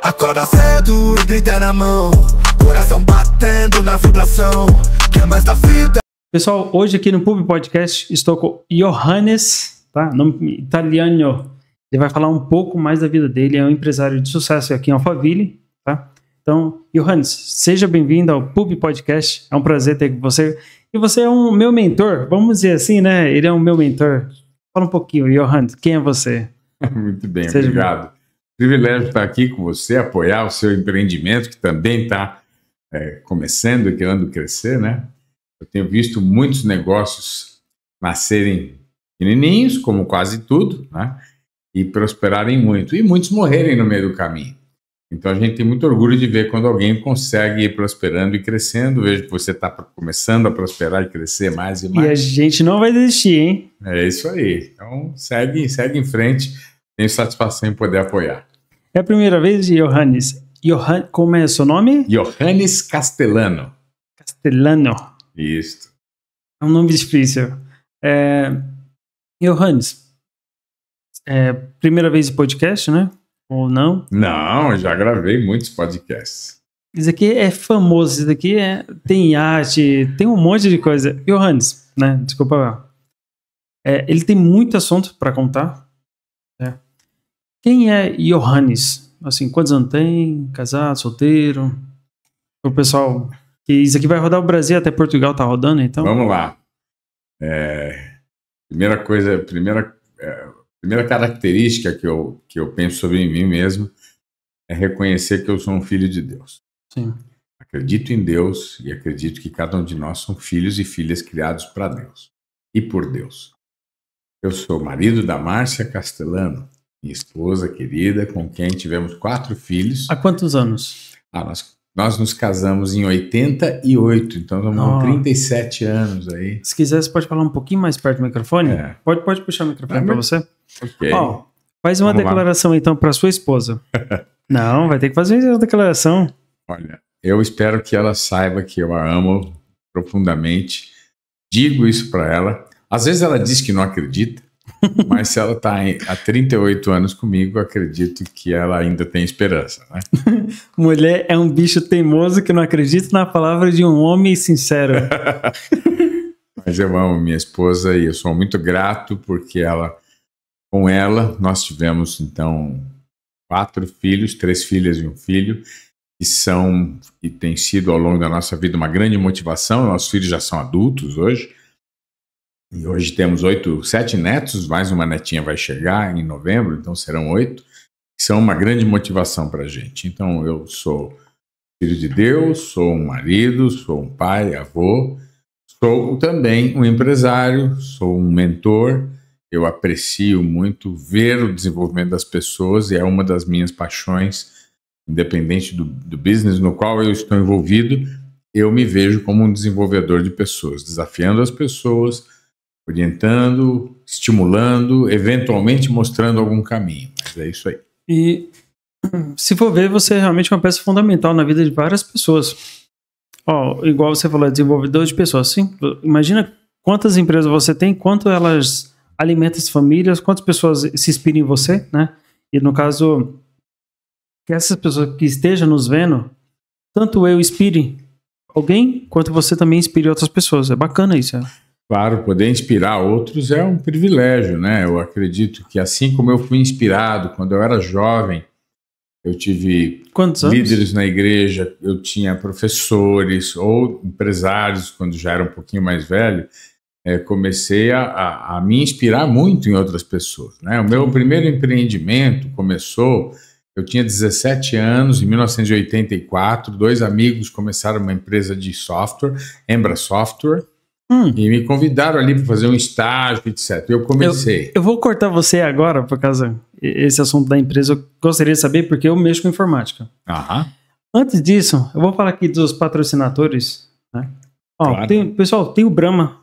Acorda cedo e grita na mão, coração batendo na vibração, que é mais da vida. Pessoal, hoje aqui no Pub Podcast estou com Johannes, tá? Nome italiano. Ele vai falar um pouco mais da vida dele, é um empresário de sucesso aqui em Alphaville, tá? Então, Johannes, seja bem-vindo ao Pub Podcast, é um prazer ter com você. E você é um meu mentor, vamos dizer assim, né? Ele é um meu mentor. Fala um pouquinho, Johannes, quem é você? Muito bem, obrigado. Privilégio estar aqui com você, apoiar o seu empreendimento, que também está começando e querendo crescer, né? Eu tenho visto muitos negócios nascerem pequenininhos, como quase tudo, né? E prosperarem muito. E muitos morrerem no meio do caminho. Então a gente tem muito orgulho de ver quando alguém consegue ir prosperando e crescendo. Vejo que você está começando a prosperar e crescer mais e mais. E a gente não vai desistir, hein? É isso aí. Então segue em frente. Tenho satisfação em poder apoiar. É a primeira vez, Johannes. Como é o seu nome? Johannes Castellano. Castellano. Isso. É um nome difícil. Johannes, primeira vez em podcast, né? Ou não? Não, eu já gravei muitos podcasts. Isso aqui é famoso, isso aqui tem arte, tem um monte de coisa. Johannes, né? Desculpa. Ele tem muito assunto para contar. Quem é Johannes? Assim, quantos anos tem? Casado, solteiro? O pessoal, que isso aqui vai rodar o Brasil, até Portugal tá rodando, então. Vamos lá. Primeira característica que eu penso sobre mim mesmo é reconhecer que eu sou um filho de Deus. Sim. Acredito em Deus e acredito que cada um de nós são filhos e filhas criados para Deus e por Deus. Eu sou marido da Márcia Castellano, minha esposa querida, com quem tivemos 4 filhos. Há quantos anos? Nós nos casamos em 88, então estamos com 37 anos aí. Se quiser, você pode falar um pouquinho mais perto do microfone? Pode puxar o microfone para você? Ok. Faz uma declaração então para sua esposa. Não, vai ter que fazer uma declaração. Olha, eu espero que ela saiba que eu a amo profundamente. Digo isso para ela. Às vezes ela diz que não acredita, mas se ela está há 38 anos comigo, eu acredito que ela ainda tem esperança, né? Mulher é um bicho teimoso que não acredita na palavra de um homem sincero. Mas eu amo minha esposa e eu sou muito grato porque com ela nós tivemos então 4 filhos, 3 filhas e um filho, que tem sido ao longo da nossa vida uma grande motivação. Nossos filhos já são adultos hoje. E hoje temos 7 netos, mais uma netinha vai chegar em novembro, então serão 8, que são uma grande motivação para a gente. Então eu sou filho de Deus, sou um marido, sou um pai, avô, sou também um empresário, sou um mentor. Eu aprecio muito ver o desenvolvimento das pessoas e é uma das minhas paixões, independente do business no qual eu estou envolvido, eu me vejo como um desenvolvedor de pessoas, desafiando as pessoas, orientando, estimulando, eventualmente mostrando algum caminho. Mas é isso aí. E se for ver, você é realmente uma peça fundamental na vida de várias pessoas. Igual você falou, desenvolvedor de pessoas. Sim, imagina quantas empresas você tem, quanto elas alimentam as famílias, quantas pessoas se inspiram em você, né? E no caso, que essas pessoas que estejam nos vendo, tanto eu inspire alguém, quanto você também inspire outras pessoas. É bacana isso, Claro, poder inspirar outros é um privilégio, né? Eu acredito que assim como eu fui inspirado quando eu era jovem, eu tive líderes na igreja, eu tinha professores ou empresários quando já era um pouquinho mais velho, comecei a me inspirar muito em outras pessoas, né? O meu primeiro empreendimento começou, eu tinha 17 anos, em 1984, 2 amigos começaram uma empresa de software, Embra Software, e me convidaram ali para fazer um estágio, etc. Eu comecei. Eu vou cortar você agora, por causa desse assunto da empresa. Eu gostaria de saber, porque eu mexo com informática. Antes disso, eu vou falar aqui dos patrocinadores. Né? Claro. Pessoal, tem o Brahma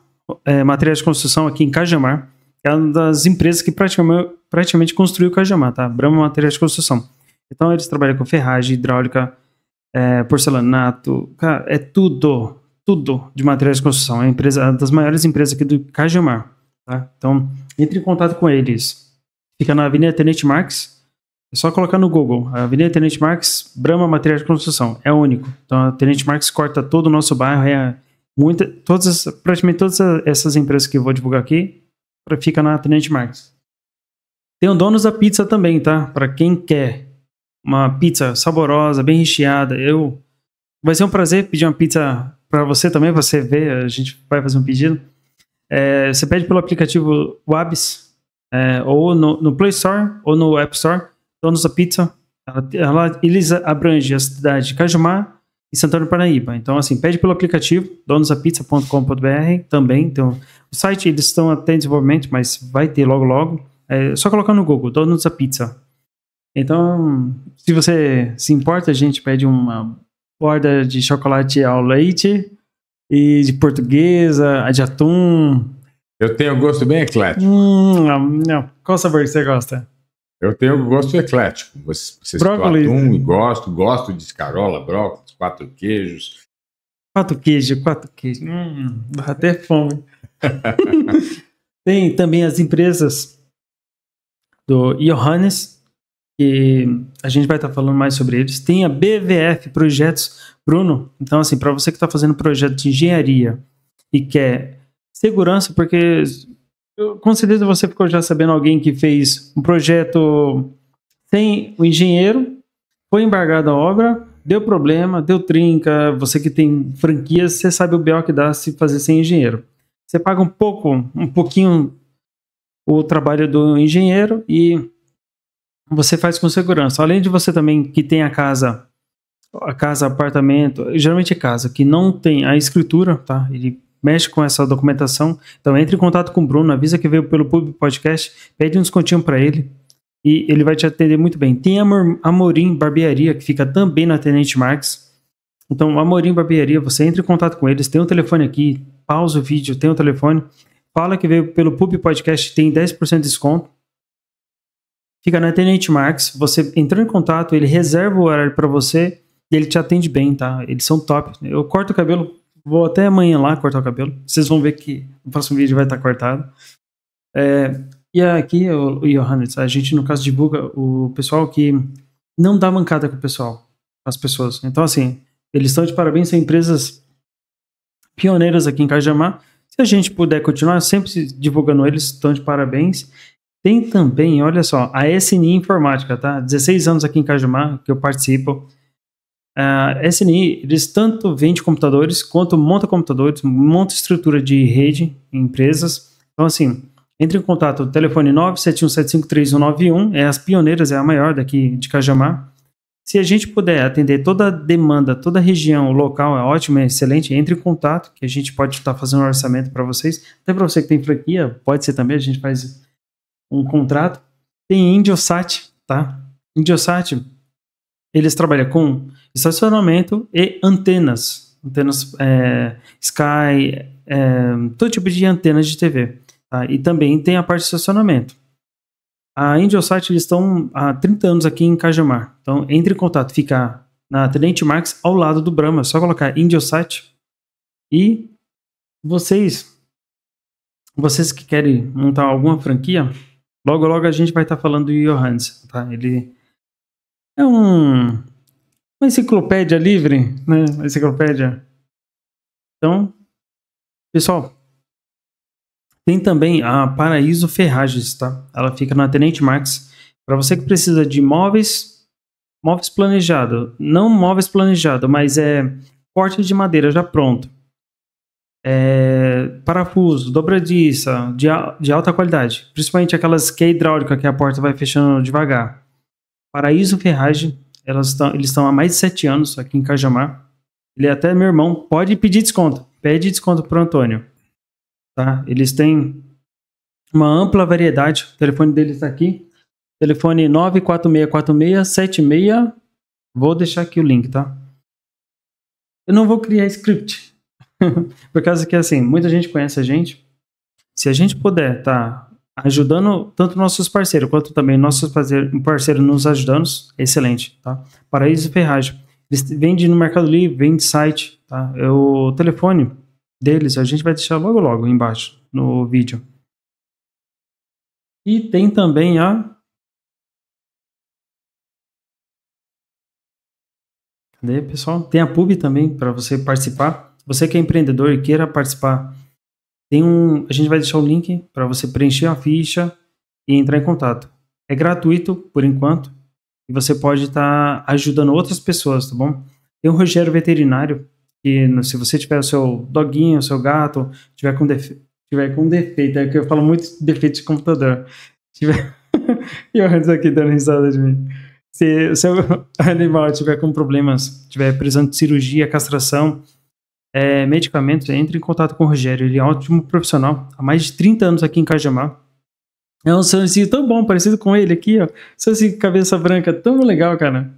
Materiais de Construção aqui em Cajamar. É uma das empresas que praticamente construiu o Cajamar, tá? Brahma Materiais de Construção. Então, eles trabalham com ferragem, hidráulica, porcelanato, cara, é tudo de materiais de construção. É uma das maiores empresas aqui do Cajamar. Tá? Então, entre em contato com eles. Fica na Avenida Tenente Marques, É só colocar no Google, Avenida Tenente Marques, Brahma Materiais de Construção. É único. Então, a Tenente Marques corta todo o nosso bairro. Praticamente todas essas empresas que eu vou divulgar aqui, fica na Tenente Marques. Tem o Donos da Pizza também, tá? Para quem quer uma pizza saborosa, bem recheada. Vai ser um prazer pedir uma pizza para você também, você ver, a gente vai fazer um pedido. Você pede pelo aplicativo Wabs, ou no Play Store, ou no App Store, Donos da Pizza. Eles abrangem a cidade de Cajamar e Santana do Parnaíba. Então, assim, pede pelo aplicativo, donosdapizza.com.br também. Então, o site, eles estão até em desenvolvimento, mas vai ter logo, logo. É só colocar no Google, Donos da Pizza. Então, se você se importa, a gente pede uma borda de chocolate ao leite e de portuguesa, a de atum. Eu tenho gosto bem eclético. Não. Qual sabor que você gosta? Eu tenho gosto eclético. Você Brócolis. Atum e gosto de escarola, brócolis, 4 queijos. 4 queijos. Dá até fome. Tem também as empresas do Johannes, que a gente vai estar falando mais sobre eles. Tem a BVF Projetos Bruno. Então, assim, para você que está fazendo projeto de engenharia e quer segurança, porque com certeza você ficou já sabendo alguém que fez um projeto sem o engenheiro, foi embargada a obra, deu problema, deu trinca. Você que tem franquias, você sabe o BO que dá se fazer sem engenheiro. Você paga um pouquinho o trabalho do engenheiro e você faz com segurança. Além de você também que tem a casa, apartamento, geralmente é casa, que não tem a escritura, tá? Ele mexe com essa documentação. Então entre em contato com o Bruno, avisa que veio pelo Pub Podcast, pede um descontinho para ele e ele vai te atender muito bem. Tem a Amorim Barbearia, que fica também na Tenente Marques. Então, Amorim Barbearia, você entra em contato com eles, tem um telefone aqui, pausa o vídeo, tem um telefone, fala que veio pelo Pub Podcast, tem 10% de desconto. Fica na Tenente Marques, você entrou em contato, ele reserva o horário para você e ele te atende bem, tá? Eles são top. Eu corto o cabelo, vou até amanhã lá cortar o cabelo. Vocês vão ver que no próximo vídeo vai estar cortado. E aqui, o Johannes, a gente no caso divulga o pessoal que não dá mancada com o pessoal, as pessoas. Então, assim, eles estão de parabéns, são empresas pioneiras aqui em Cajamar. Se a gente puder continuar sempre divulgando eles, estão de parabéns. Tem também, olha só, a SNI Informática, tá? 16 anos aqui em Cajamar, que eu participo. A SNI, eles tanto vendem computadores, quanto monta computadores, monta estrutura de rede em empresas. Então, assim, entre em contato, telefone 971753191, é as pioneiras, é a maior daqui de Cajamar. Se a gente puder atender toda a demanda, toda a região, o local é ótimo, é excelente, entre em contato, que a gente pode estar fazendo um orçamento para vocês. Até para você que tem franquia, pode ser também, a gente faz um contrato. Tem Indiosat, tá? Indiosat, eles trabalham com estacionamento e antenas. Antenas Sky, todo tipo de antenas de TV. Tá? E também tem a parte de estacionamento. A Indiosat, eles estão há 30 anos aqui em Cajamar. Então, entre em contato, fica na Tenente Marques, ao lado do Brahma. É só colocar Indiosat. E vocês que querem montar alguma franquia, logo, logo a gente vai estar falando do Johannes. Tá? Ele é uma enciclopédia livre, né? Uma enciclopédia. Então, pessoal, tem também a Paraíso Ferragens, tá? Ela fica na Tenente Marques. Para você que precisa de móveis planejado, não móveis planejado, mas corte de madeira já pronto. Parafuso, dobradiça, de alta qualidade. Principalmente aquelas que é hidráulica, que a porta vai fechando devagar. Paraíso Ferragem, eles estão há mais de 7 anos aqui em Cajamar. Ele é até meu irmão, pode pedir desconto. Pede desconto para o Antônio. Tá? Eles têm uma ampla variedade. O telefone deles está aqui. Telefone 9464676. Vou deixar aqui o link, tá? Eu não vou criar script. Por causa que, assim, muita gente conhece a gente. Se a gente puder tá ajudando tanto nossos parceiros, quanto também nossos parceiros nos ajudando, é excelente, tá? Paraíso Ferragem. Eles vendem no Mercado Livre, vendem site, tá? O telefone deles a gente vai deixar logo logo embaixo no vídeo. E tem também Cadê, pessoal? Tem a pub também para você participar. Você que é empreendedor e queira participar, a gente vai deixar o link para você preencher a ficha e entrar em contato. É gratuito por enquanto e você pode estar ajudando outras pessoas, tá bom? Tem o Rogério Veterinário, que se você tiver o seu doguinho, o seu gato, tiver com defeito, é que eu falo muito defeito de computador. E o Hans aqui dando risada de mim. Se o seu animal tiver com problemas, tiver precisando de cirurgia, castração, medicamentos, entre em contato com o Rogério. Ele é um ótimo profissional, há mais de 30 anos aqui em Cajamar. É um senhorzinho tão bom, parecido com ele aqui, ó. Senhorzinho cabeça branca, tão legal, cara.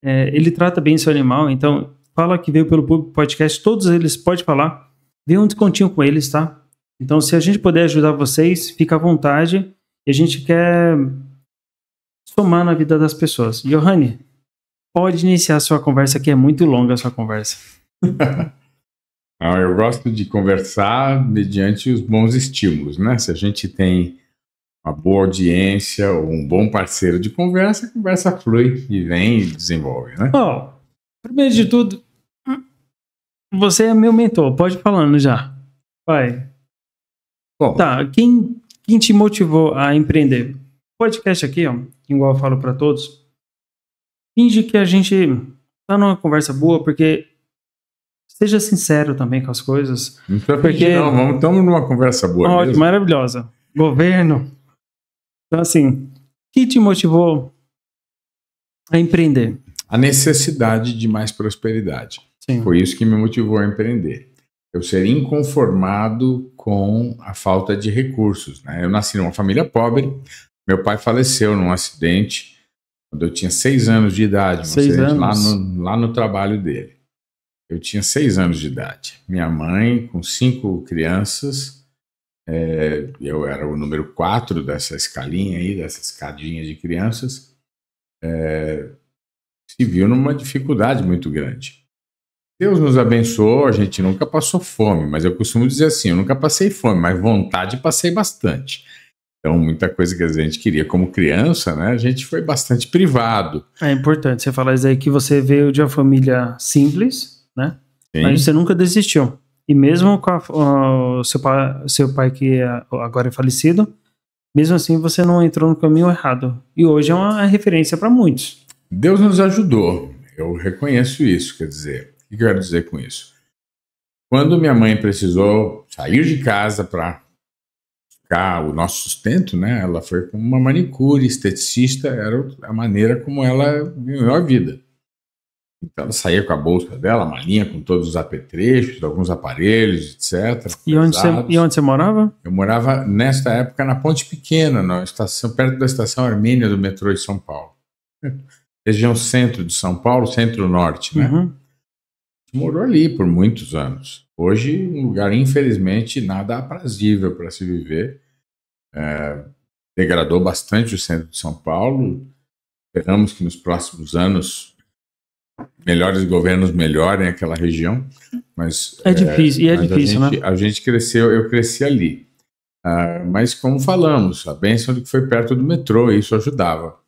Ele trata bem seu animal, então fala que veio pelo podcast, todos eles pode falar. Dê um descontinho com eles, tá? Então, se a gente puder ajudar vocês, fica à vontade. E a gente quer somar na vida das pessoas. Johanny, pode iniciar a sua conversa, que é muito longa a sua conversa. Eu gosto de conversar mediante os bons estímulos, né? Se a gente tem uma boa audiência ou um bom parceiro de conversa, a conversa flui e vem e desenvolve, né? Primeiro de tudo, você é meu mentor, pode ir falando já. Vai. Bom, tá, quem te motivou a empreender? O podcast aqui, ó, igual eu falo para todos, finge que a gente tá numa conversa boa, porque seja sincero também com as coisas. Não precisa pedir, não, estamos numa conversa boa. Ótimo, mesmo. Maravilhosa. Governo. Então, assim, o que te motivou a empreender? A necessidade de mais prosperidade. Sim. Foi isso que me motivou a empreender. Eu ser inconformado com a falta de recursos, né? Eu nasci numa família pobre, meu pai faleceu num acidente quando eu tinha 6 anos de idade, lá no trabalho dele. Eu tinha 6 anos de idade. Minha mãe, com 5 crianças, eu era o número 4 dessa escalinha aí, dessa escadinha de crianças, se viu numa dificuldade muito grande. Deus nos abençoou, a gente nunca passou fome, mas eu costumo dizer assim, eu nunca passei fome, mas vontade passei bastante. Então, muita coisa que a gente queria como criança, né, a gente foi bastante privado. É importante você falar isso aí, que você veio de uma família simples, né? Sim. Mas você nunca desistiu. E mesmo com o seu pai que agora é falecido, mesmo assim você não entrou no caminho errado. E hoje é uma referência para muitos. Deus nos ajudou, eu reconheço isso, quer dizer... O que eu quero dizer com isso? Quando minha mãe precisou sair de casa para buscar o nosso sustento, né, ela foi com uma manicure, esteticista, era a maneira como ela viveu a vida. Então ela saía com a bolsa dela, a malinha com todos os apetrechos, alguns aparelhos, etc. E onde você morava? Eu morava, nesta época, na Ponte Pequena, na estação, perto da estação Armênia do metrô de São Paulo. Região centro de São Paulo, centro-norte, né? Uhum. Morou ali por muitos anos. Hoje, um lugar, infelizmente, nada aprazível para se viver. Degradou bastante o centro de São Paulo. Esperamos que nos próximos anos melhores governos melhorem aquela região. Mas, difícil, né? A gente cresceu, eu cresci ali. Mas, como falamos, a bênção de que foi perto do metrô, isso ajudava.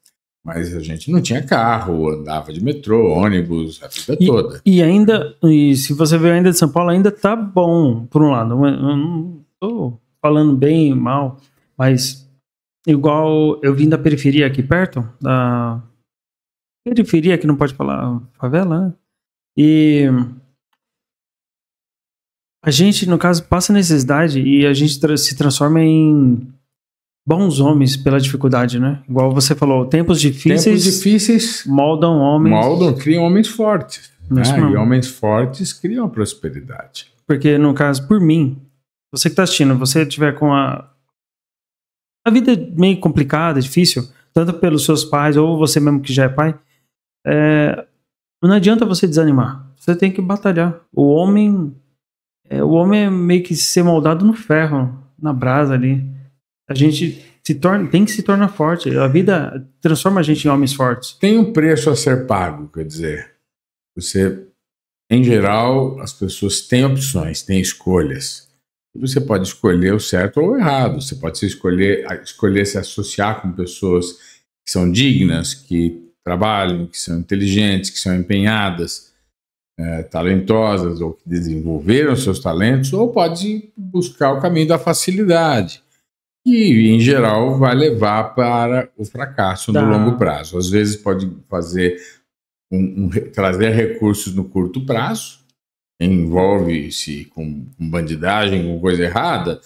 Mas a gente não tinha carro, andava de metrô, ônibus, a vida toda. E se você veio ainda de São Paulo, ainda tá bom, por um lado. Eu não tô falando bem, mal, mas igual eu vim da periferia aqui perto, da periferia que não pode falar favela, né? E a gente, no caso, passa necessidade e a gente se transforma em bons homens pela dificuldade, né? Igual você falou, tempos difíceis moldam homens. Criam homens fortes. Né? E homens fortes criam a prosperidade. Porque, no caso, por mim, você que está assistindo, você tiver com a vida meio complicada, difícil, tanto pelos seus pais ou você mesmo que já é pai, não adianta você desanimar. Você tem que batalhar. O homem é meio que ser moldado no ferro, na brasa ali. A gente tem que se tornar forte. A vida transforma a gente em homens fortes. Tem um preço a ser pago, quer dizer, em geral, as pessoas têm opções, têm escolhas. Você pode escolher o certo ou o errado. Você pode escolher se associar com pessoas que são dignas, que trabalham, que são inteligentes, que são empenhadas. talentosas ou que desenvolveram seus talentos, ou pode buscar o caminho da facilidade, que em geral vai levar para o fracasso no longo prazo. Às vezes pode fazer trazer recursos no curto prazo, envolve-se com bandidagem, com coisa errada,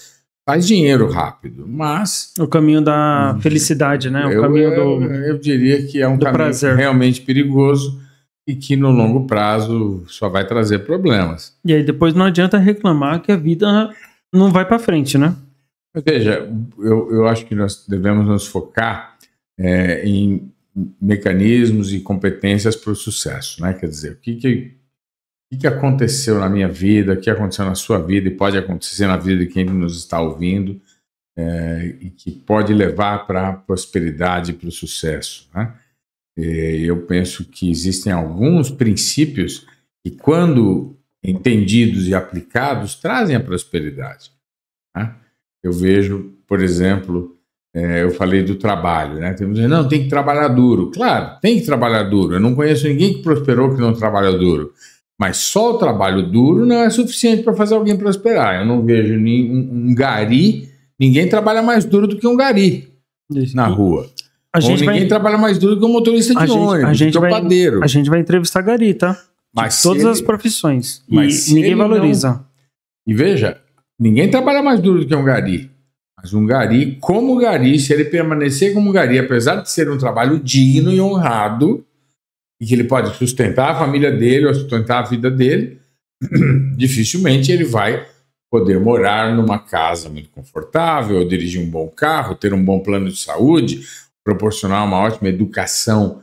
faz dinheiro rápido, mas... O caminho da felicidade, né? Eu diria que é um caminho prazer. Realmente perigoso e que no longo prazo só vai trazer problemas. E aí depois não adianta reclamar que a vida não vai para frente, né? Veja, eu acho que nós devemos nos focar em mecanismos e competências para o sucesso, né? Quer dizer, o que aconteceu na minha vida, o que aconteceu na sua vida e pode acontecer na vida de quem nos está ouvindo, e que pode levar para a prosperidade e para o sucesso, né? Eu penso que existem alguns princípios que, quando entendidos e aplicados, trazem a prosperidade, né? Eu vejo, por exemplo, eu falei do trabalho, né? Não, tem que trabalhar duro. Claro, tem que trabalhar duro. Eu não conheço ninguém que prosperou que não trabalha duro. Mas só o trabalho duro não é suficiente para fazer alguém prosperar. Eu não vejo um gari, ninguém trabalha mais duro do que um gari na rua. Ninguém trabalha mais duro que um motorista de ônibus, que um padeiro. A gente vai entrevistar gari, tá? Mas todas as profissões. E ninguém valoriza. E veja, ninguém trabalha mais duro do que um gari. Mas um gari, como gari, se ele permanecer como gari, apesar de ser um trabalho digno e honrado, e que ele pode sustentar a família dele ou sustentar a vida dele, dificilmente ele vai poder morar numa casa muito confortável, dirigir um bom carro, ter um bom plano de saúde, proporcionar uma ótima educação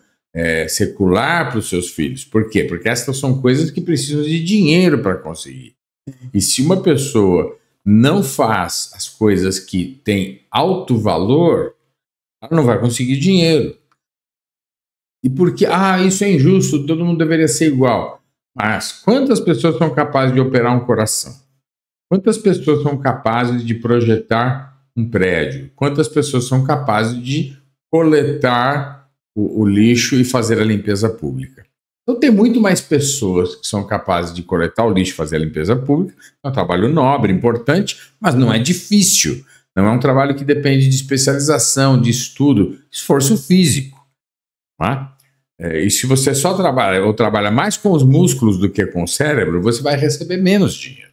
secular para os seus filhos. Por quê? Porque essas são coisas que precisam de dinheiro para conseguir. E se uma pessoa não faz as coisas que têm alto valor, ela não vai conseguir dinheiro. E porque, isso é injusto, todo mundo deveria ser igual. Mas quantas pessoas são capazes de operar um coração? Quantas pessoas são capazes de projetar um prédio? Quantas pessoas são capazes de coletar o lixo e fazer a limpeza pública? Então tem muito mais pessoas que são capazes de coletar o lixo e fazer a limpeza pública. É um trabalho nobre, importante, mas não é difícil. Não é um trabalho que depende de especialização, de estudo, esforço físico. E se você só trabalha ou trabalha mais com os músculos do que com o cérebro, você vai receber menos dinheiro.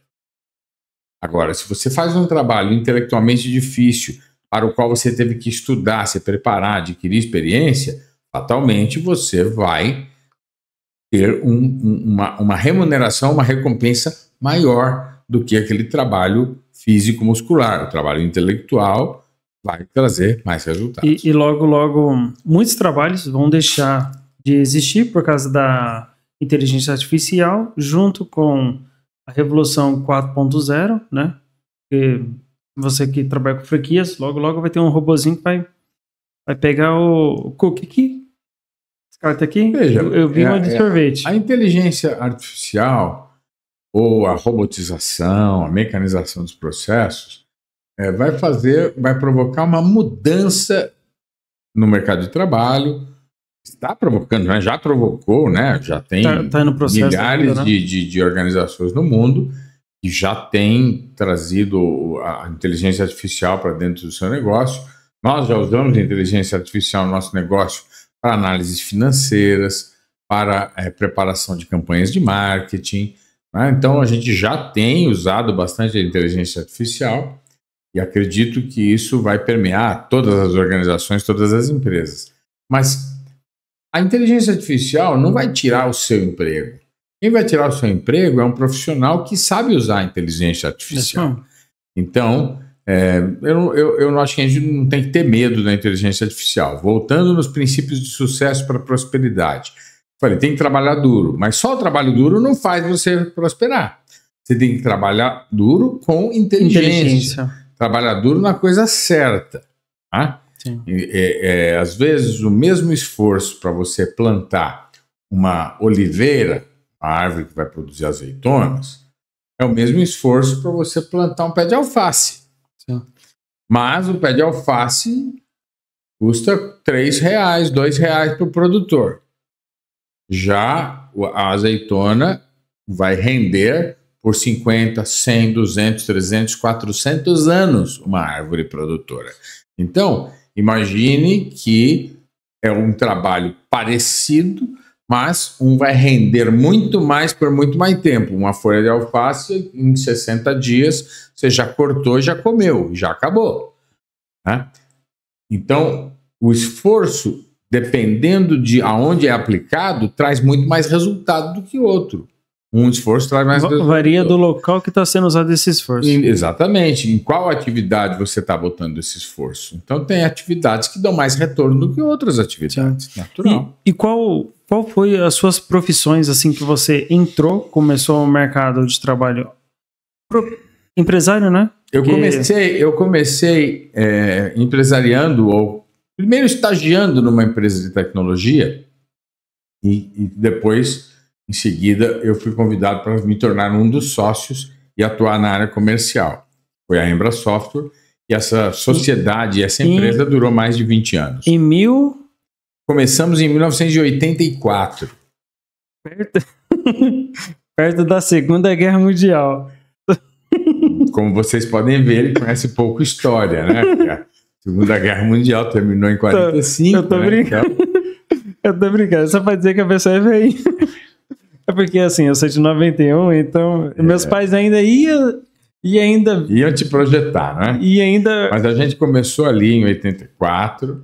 Agora, se você faz um trabalho intelectualmente difícil, para o qual você teve que estudar, se preparar, adquirir experiência, fatalmente você vai ter uma remuneração, uma recompensa maior do que aquele trabalho físico-muscular. O trabalho intelectual vai trazer mais resultados. E logo, logo, muitos trabalhos vão deixar de existir por causa da inteligência artificial, junto com a revolução 4.0, né? Porque você que trabalha com franquias, logo, logo vai ter um robozinho que vai pegar o cookie aqui. Esse cara tá aqui. Veja, eu vi uma de sorvete. A inteligência artificial, ou a robotização, a mecanização dos processos, vai provocar uma mudança no mercado de trabalho. Está provocando, né? Já provocou, né? Já tem no processo milhares de organizações no mundo que já têm trazido a inteligência artificial para dentro do seu negócio. Nós já usamos a inteligência artificial no nosso negócio para análises financeiras, para preparação de campanhas de marketing, né? Então a gente já tem usado bastante a inteligência artificial e acredito que isso vai permear todas as organizações, todas as empresas. Mas a inteligência artificial não vai tirar o seu emprego. Quem vai tirar o seu emprego é um profissional que sabe usar a inteligência artificial. Então, eu não acho que a gente não tem que ter medo da inteligência artificial. Voltando nos princípios de sucesso para a prosperidade. Falei, tem que trabalhar duro, mas só o trabalho duro não faz você prosperar. Você tem que trabalhar duro com inteligência. Trabalhar duro na coisa certa. Tá? Às vezes, o mesmo esforço para você plantar uma oliveira, a árvore que vai produzir azeitonas, é o mesmo esforço para você plantar um pé de alface. Sim. Mas o pé de alface custa R$3, R$2 para o produtor. Já a azeitona vai render por 50, 100, 200, 300, 400 anos uma árvore produtora. Então, imagine que é um trabalho parecido, mas um vai render muito mais por muito mais tempo. Uma folha de alface, em 60 dias, você já cortou, já comeu, já acabou. Né? Então, o esforço, dependendo de aonde é aplicado, traz muito mais resultado do que outro. Um esforço traz mais resultado. Varia do local que está sendo usado esse esforço. Exatamente. Em qual atividade você está botando esse esforço? Então, tem atividades que dão mais retorno do que outras atividades. Sim. Natural. E qual foi as suas profissões assim que você entrou, começou o mercado de trabalho? Empresário, né? Eu comecei empresariando, ou primeiro estagiando numa empresa de tecnologia e depois, em seguida, eu fui convidado para me tornar um dos sócios e atuar na área comercial. Foi a Embra Software e essa sociedade, essa empresa durou mais de 20 anos. Começamos em 1984. Perto da Segunda Guerra Mundial. Como vocês podem ver, ele conhece pouco história, né? A Segunda Guerra Mundial terminou em 45. Eu tô brincando. Eu tô brincando. Só pra dizer que a pessoa é velha. É porque, assim, eu sou de 91, então meus pais ainda iam te projetar, né? Mas a gente começou ali em 84.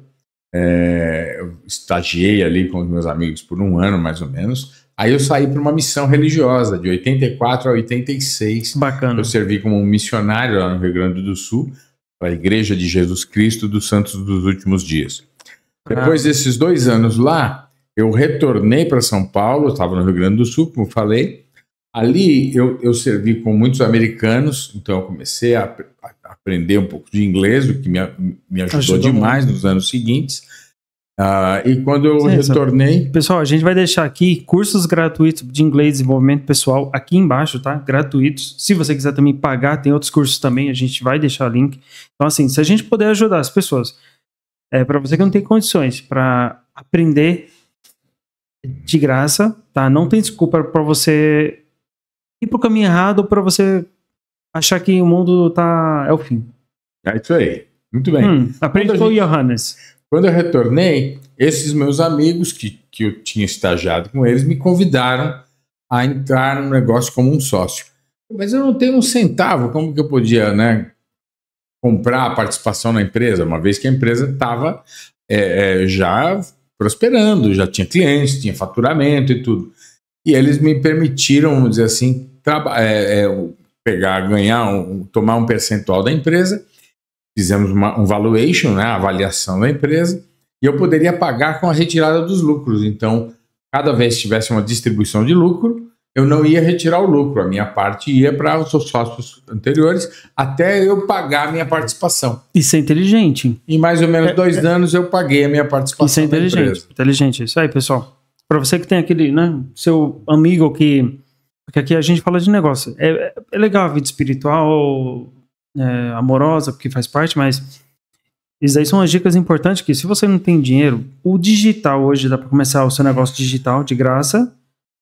Eu estagiei ali com os meus amigos por um ano, mais ou menos. Aí eu saí para uma missão religiosa, de 84 a 86. Bacana. Eu servi como um missionário lá no Rio Grande do Sul, para a Igreja de Jesus Cristo dos Santos dos Últimos Dias. Depois desses 2 anos lá, eu retornei para São Paulo, eu estava no Rio Grande do Sul, como falei. Ali eu servi com muitos americanos, então eu comecei a aprender um pouco de inglês, o que me ajudou demais nos anos seguintes. E quando eu retornei... Pessoal, a gente vai deixar aqui cursos gratuitos de inglês e desenvolvimento pessoal aqui embaixo, tá? Gratuitos. Se você quiser também pagar, tem outros cursos também, a gente vai deixar o link. Então, assim, se a gente puder ajudar as pessoas, para você que não tem condições para aprender de graça, tá? Não tem desculpa para você ir pro caminho errado ou para você achar que o mundo é o fim. É isso aí. Muito bem. Aprende com o Johannes. Quando eu retornei, esses meus amigos que eu tinha estagiado com eles me convidaram a entrar no negócio como um sócio. Mas eu não tenho um centavo, como que eu podia, né, comprar a participação na empresa, uma vez que a empresa estava já prosperando, já tinha clientes, tinha faturamento e tudo. E eles me permitiram, vamos dizer assim, tomar um percentual da empresa. Fizemos um valuation, né, a avaliação da empresa, e eu poderia pagar com a retirada dos lucros. Então, cada vez que tivesse uma distribuição de lucro, eu não ia retirar o lucro. A minha parte ia para os sócios anteriores, até eu pagar a minha participação. Isso é inteligente. Em mais ou menos 2 anos, eu paguei a minha participação. Isso é inteligente. Inteligente. Isso aí, pessoal. Para você que tem aquele, né, seu amigo que... Porque aqui a gente fala de negócio. É legal a vida espiritual... amorosa, porque faz parte, mas isso aí são as dicas importantes que se você não tem dinheiro, o digital hoje dá para começar o seu negócio digital de graça,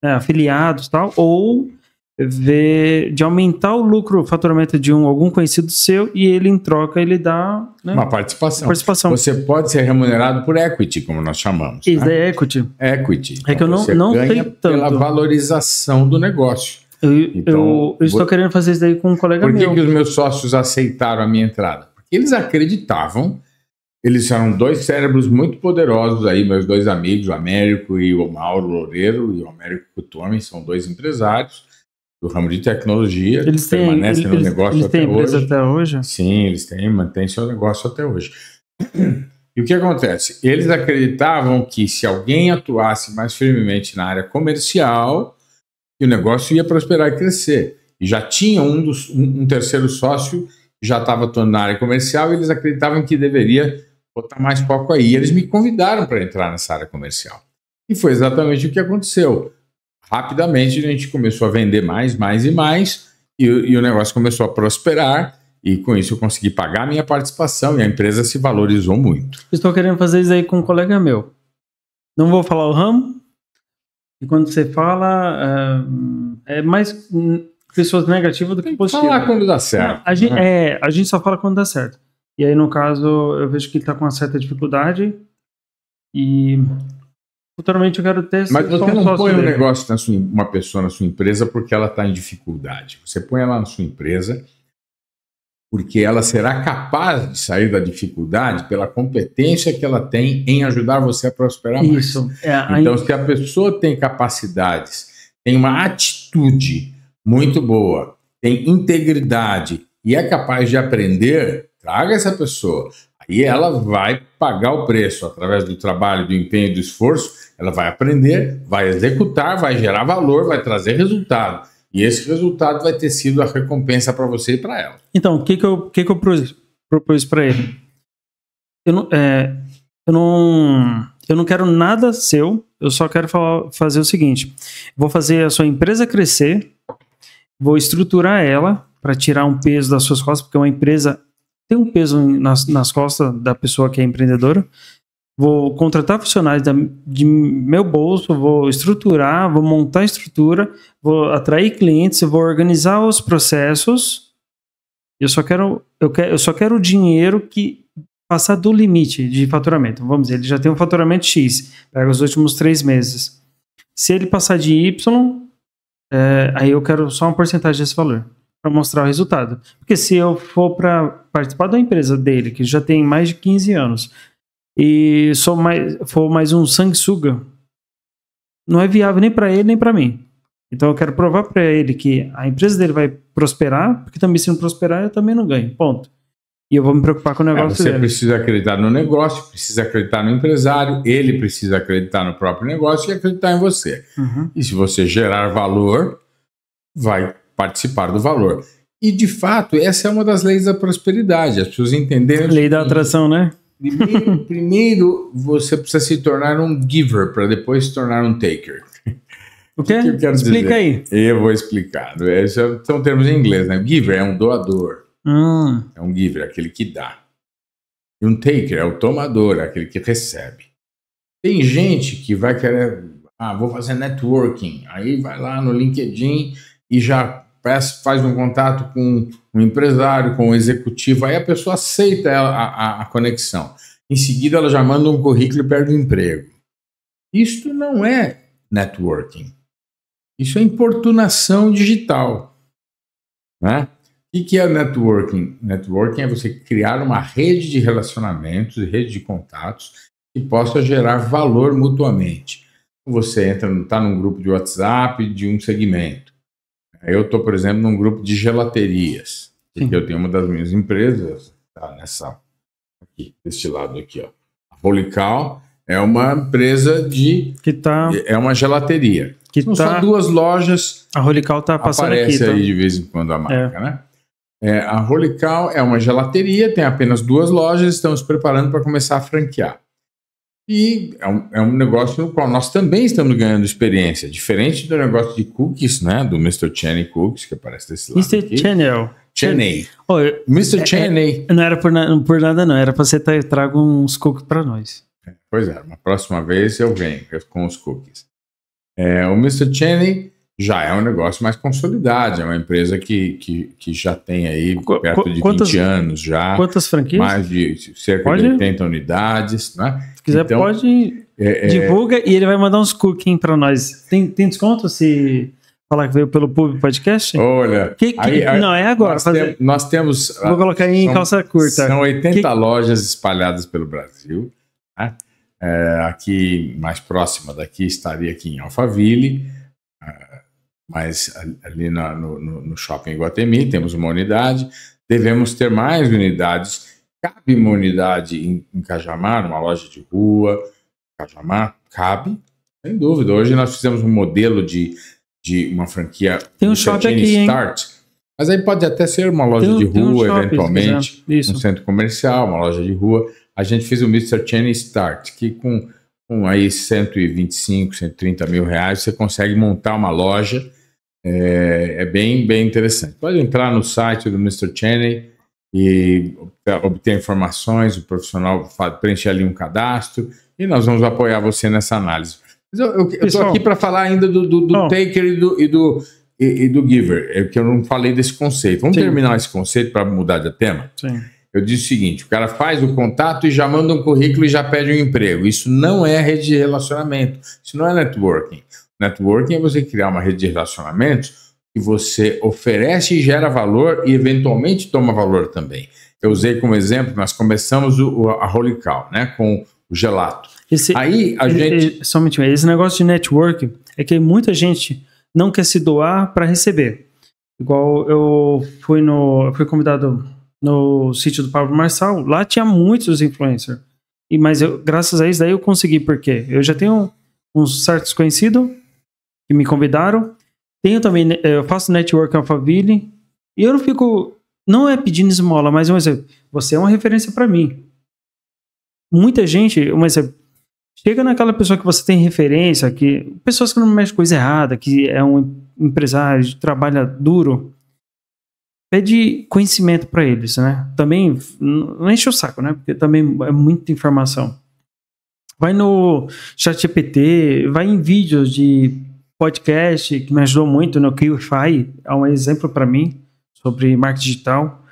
afiliados e tal, ou de aumentar o lucro, o faturamento de algum conhecido seu e ele em troca, ele dá, né, uma participação. Você pode ser remunerado por equity, como nós chamamos. Isso é equity. Equity. É que eu não tenho tanto. Pela valorização do negócio. Eu estou querendo fazer isso daí com um colega meu. Por que os meus sócios aceitaram a minha entrada? Porque eles acreditavam, eles eram 2 cérebros muito poderosos aí, meus 2 amigos, o Américo e o Mauro Loureiro, e o Américo Coutume, são 2 empresários do ramo de tecnologia, eles permanecem no negócio eles até hoje. Eles têm empresa até hoje? Sim, eles mantêm seu negócio até hoje. E o que acontece? Eles acreditavam que se alguém atuasse mais firmemente na área comercial, e o negócio ia prosperar e crescer. E já tinha um terceiro sócio que já estava atuando na área comercial e eles acreditavam que deveria botar mais foco aí. E eles me convidaram para entrar nessa área comercial. E foi exatamente o que aconteceu. Rapidamente a gente começou a vender mais e o negócio começou a prosperar e com isso eu consegui pagar a minha participação e a empresa se valorizou muito. Estou querendo fazer isso aí com um colega meu. Não vou falar o ramo, E quando você fala, é mais pessoas negativas do que positivas. Falar quando dá certo. Não, a gente só fala quando dá certo. E aí, no caso, eu vejo que ele está com uma certa dificuldade e futuramente eu quero ter... Mas você não põe um negócio, uma pessoa na sua empresa porque ela está em dificuldade. Você põe ela na sua empresa porque ela será capaz de sair da dificuldade pela competência que ela tem em ajudar você a prosperar mais. Isso. Então, se a pessoa tem capacidades, tem uma atitude muito boa, tem integridade e é capaz de aprender, traga essa pessoa. Aí ela vai pagar o preço através do trabalho, do empenho, do esforço. Ela vai aprender, vai executar, vai gerar valor, vai trazer resultado. E esse resultado vai ter sido a recompensa para você e para ela. Então, o que eu propus para ele? Eu não quero nada seu, eu só quero fazer o seguinte: vou fazer a sua empresa crescer, vou estruturar ela para tirar um peso das suas costas, porque uma empresa tem um peso nas costas da pessoa que é empreendedora. Vou contratar funcionários de meu bolso, vou estruturar, vou montar a estrutura, vou atrair clientes, vou organizar os processos. Eu só quero o dinheiro que passar do limite de faturamento. Vamos dizer, ele já tem um faturamento X, pega os últimos 3 meses. Se ele passar de Y, aí eu quero só uma porcentagem desse valor para mostrar o resultado. Porque se eu for para participar da empresa dele, que já tem mais de 15 anos, e for mais um sanguessuga, não é viável nem para ele nem para mim. Então eu quero provar para ele que a empresa dele vai prosperar, porque também se não prosperar eu também não ganho, ponto. E eu vou me preocupar com o negócio dele. Você precisa acreditar no negócio, precisa acreditar no empresário, ele precisa acreditar no próprio negócio e acreditar em você. E se você gerar valor, vai participar do valor. E de fato, essa é uma das leis da prosperidade, as pessoas entenderem. Lei da atração, né? Primeiro, você precisa se tornar um giver para depois se tornar um taker. O quê? Que eu quero Explica dizer? aí. Eu vou explicar. São termos em inglês, né? Giver é um doador. É um giver, aquele que dá. E um taker é o tomador, é aquele que recebe. Tem gente que vai querer... vou fazer networking. Aí vai lá no LinkedIn e já faz um contato com um empresário, com um executivo, aí a pessoa aceita a conexão. Em seguida, ela já manda um currículo e perde o emprego. Isto não é networking. Isso é importunação digital. Né? O que é networking? Networking é você criar uma rede de relacionamentos, rede de contatos que possa gerar valor mutuamente. Você está num grupo de WhatsApp de um segmento. Eu estou, por exemplo, num grupo de gelaterias. Porque eu tenho uma das minhas empresas, tá deste lado aqui, ó. A Rolical é uma empresa é uma gelateria. São só 2 lojas. A Rolical está passando aqui. Aparece aí de vez em quando a marca, né? A Rolical é uma gelateria, tem apenas 2 lojas, estamos preparando para começar a franquear. E é um negócio no qual nós também estamos ganhando experiência, diferente do negócio de cookies, né? Do Mr. Cheney Cookies, que aparece desse lado Mr. Cheney. Mr. Cheney. Não era por nada, não. Era para você traga uns cookies para nós. Pois é, uma próxima vez eu venho com os cookies. O Mr. Cheney já é um negócio mais consolidado, é uma empresa que já tem aí perto de 20 anos já. Quantas franquias? Mais de cerca de 80 unidades, né? Se quiser, então, pode divulga e ele vai mandar uns cookies para nós. Tem desconto se falar que veio pelo Pub Podcast? Olha, não, é agora. Nós temos... Vou colocar aí em calça curta. São 80 lojas espalhadas pelo Brasil. Né? Aqui, mais próxima daqui, estaria aqui em Alphaville, mas ali no Shopping Iguatemi temos uma unidade. Devemos ter mais unidades. Cabe uma unidade em Cajamar, uma loja de rua. Cajamar cabe, sem dúvida. Hoje nós fizemos um modelo de uma franquia. Tem um shopping aqui, Start, mas aí pode até ser uma loja de rua, eventualmente, um centro comercial, uma loja de rua. A gente fez o Mr. Cheney Start, que com aí 125, 130 mil reais você consegue montar uma loja. É bem, bem interessante. Pode entrar no site do Mr. Cheney e obter informações, o profissional preencher ali um cadastro e nós vamos apoiar você nessa análise. Eu estou aqui para falar ainda do taker e do giver, que eu não falei desse conceito. Vamos terminar esse conceito para mudar de tema? Sim. Eu disse o seguinte: o cara faz o contato e já manda um currículo e já pede um emprego. Isso não é rede de relacionamento, isso não é networking. Networking é você criar uma rede de relacionamentos que você oferece e gera valor e eventualmente toma valor também. Eu usei como exemplo, nós começamos a Holy Cow, né, com o gelato. Aí a gente... Só um minutinho, esse negócio de network é que muita gente não quer se doar para receber. Igual eu fui convidado no sítio do Pablo Marçal, lá tinha muitos influencers. Mas graças a isso daí eu consegui, porque eu já tenho uns certos conhecidos que me convidaram. Tenho também, eu faço network Alphaville e eu não fico, não é pedindo esmola, mas um exemplo, você é uma referência para mim. Muita gente, um exemplo, chega naquela pessoa que você tem referência, pessoas que não mexem coisa errada, que é um empresário, trabalha duro, pede conhecimento para eles, né? Também não enche o saco, né? Porque também é muita informação. Vai no ChatGPT, vai em vídeos de podcast que me ajudou muito no QFI, é um exemplo para mim sobre marketing digital.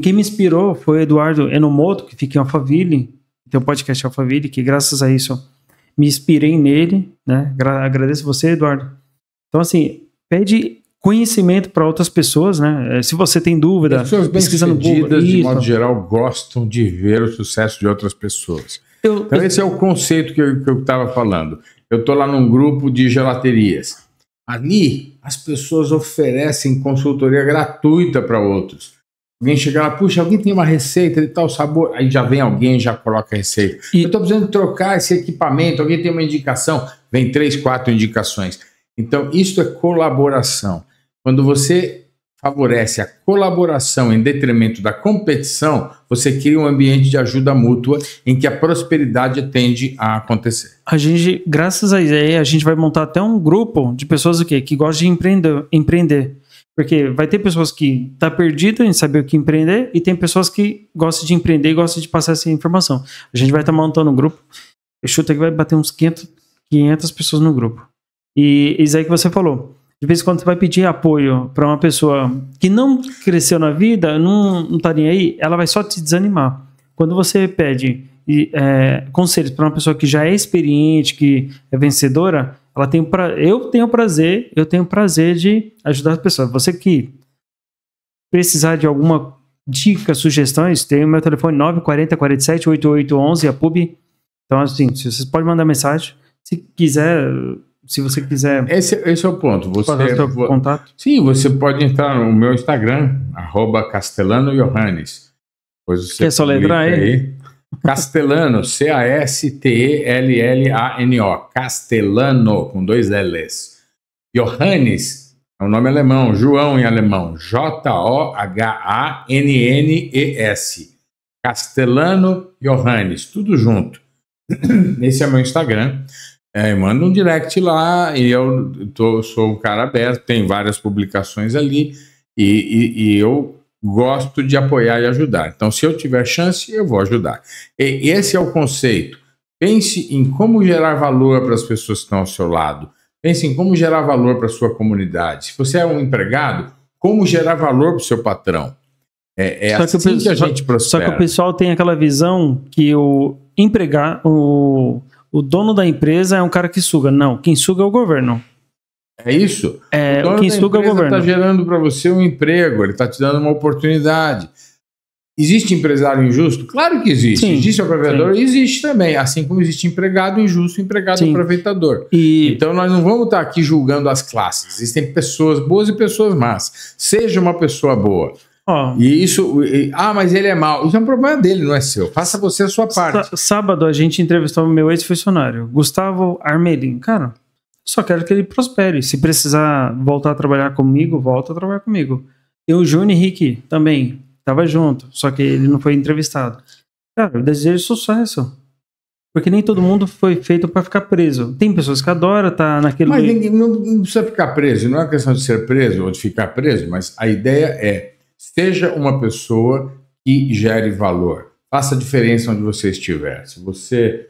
Quem me inspirou foi o Eduardo Enomoto, que fica em Alphaville, tem um podcast Alphaville, que graças a isso me inspirei nele, né? Agradeço você, Eduardo. Então, assim, pede conhecimento para outras pessoas, né? Se você tem dúvida, pesquisa no Google. De modo geral, gostam de ver o sucesso de outras pessoas. Então, esse é o conceito que eu estava falando. Eu estou lá num grupo de gelaterias. Ali, as pessoas oferecem consultoria gratuita para outros. Alguém chega lá, puxa, alguém tem uma receita de tal sabor? Aí já vem alguém, já coloca a receita. Eu estou precisando trocar esse equipamento, alguém tem uma indicação? Vem 3, 4 indicações. Então, isso é colaboração. Quando você favorece a colaboração em detrimento da competição, você cria um ambiente de ajuda mútua em que a prosperidade tende a acontecer. A gente, graças a isso aí, a gente vai montar até um grupo de pessoas que gostam de empreender. Porque vai ter pessoas que estão perdidas em saber o que empreender e tem pessoas que gostam de empreender e gostam de passar essa informação. A gente vai estar montando um grupo. Eu chuto que vai bater uns 500 pessoas no grupo. E isso aí que você falou. De vez em quando você vai pedir apoio para uma pessoa que não cresceu na vida, não tá nem aí, ela vai só te desanimar. Quando você pede conselhos para uma pessoa que já é experiente, que é vencedora, eu tenho prazer de ajudar as pessoas. Você que precisar de alguma dica, sugestões, tem o meu telefone 940 47 8811, a PUB. Então, assim, você pode mandar mensagem. Se você quiser... Esse é o ponto. Contato? Sim, você pode entrar no meu Instagram, @CastelanoJohannes. Quer só letrar aí? Castelano, Castelano, Castelano, com 2 L's. Johannes, é um nome alemão, João em alemão, Johannes. Castelano Johannes, tudo junto. Esse é meu Instagram. Manda um direct lá e eu sou um cara aberto, tem várias publicações ali e eu gosto de apoiar e ajudar. Então, se eu tiver chance, eu vou ajudar. E esse é o conceito. Pense em como gerar valor para as pessoas que estão ao seu lado. Pense em como gerar valor para a sua comunidade. Se você é um empregado, como gerar valor para o seu patrão. Assim que a gente prospera. Só que o pessoal tem aquela visão que o dono da empresa é um cara que suga. Não, quem suga é o governo. É isso? O dono da empresa está gerando para você um emprego, ele está te dando uma oportunidade. Existe empresário injusto? Claro que existe. Sim, existe aproveitador? Sim. Existe também. Assim como existe empregado injusto, empregado aproveitador. Então nós não vamos estar aqui julgando as classes. Existem pessoas boas e pessoas más. Seja uma pessoa boa. Mas ele é mau. Isso é um problema dele, não é seu. Faça você a sua parte. Sábado a gente entrevistou o meu ex-funcionário, Gustavo Armelin. Cara, só quero que ele prospere. Se precisar voltar a trabalhar comigo, volta a trabalhar comigo. E o Júnior Henrique também estava junto, só que ele não foi entrevistado. Cara, eu desejo sucesso. Porque nem todo mundo foi feito para ficar preso. Tem pessoas que adoram estar naquele... Mas não precisa ficar preso. Não é questão de ser preso ou de ficar preso, mas a ideia é: seja uma pessoa que gere valor. Faça a diferença onde você estiver. Se você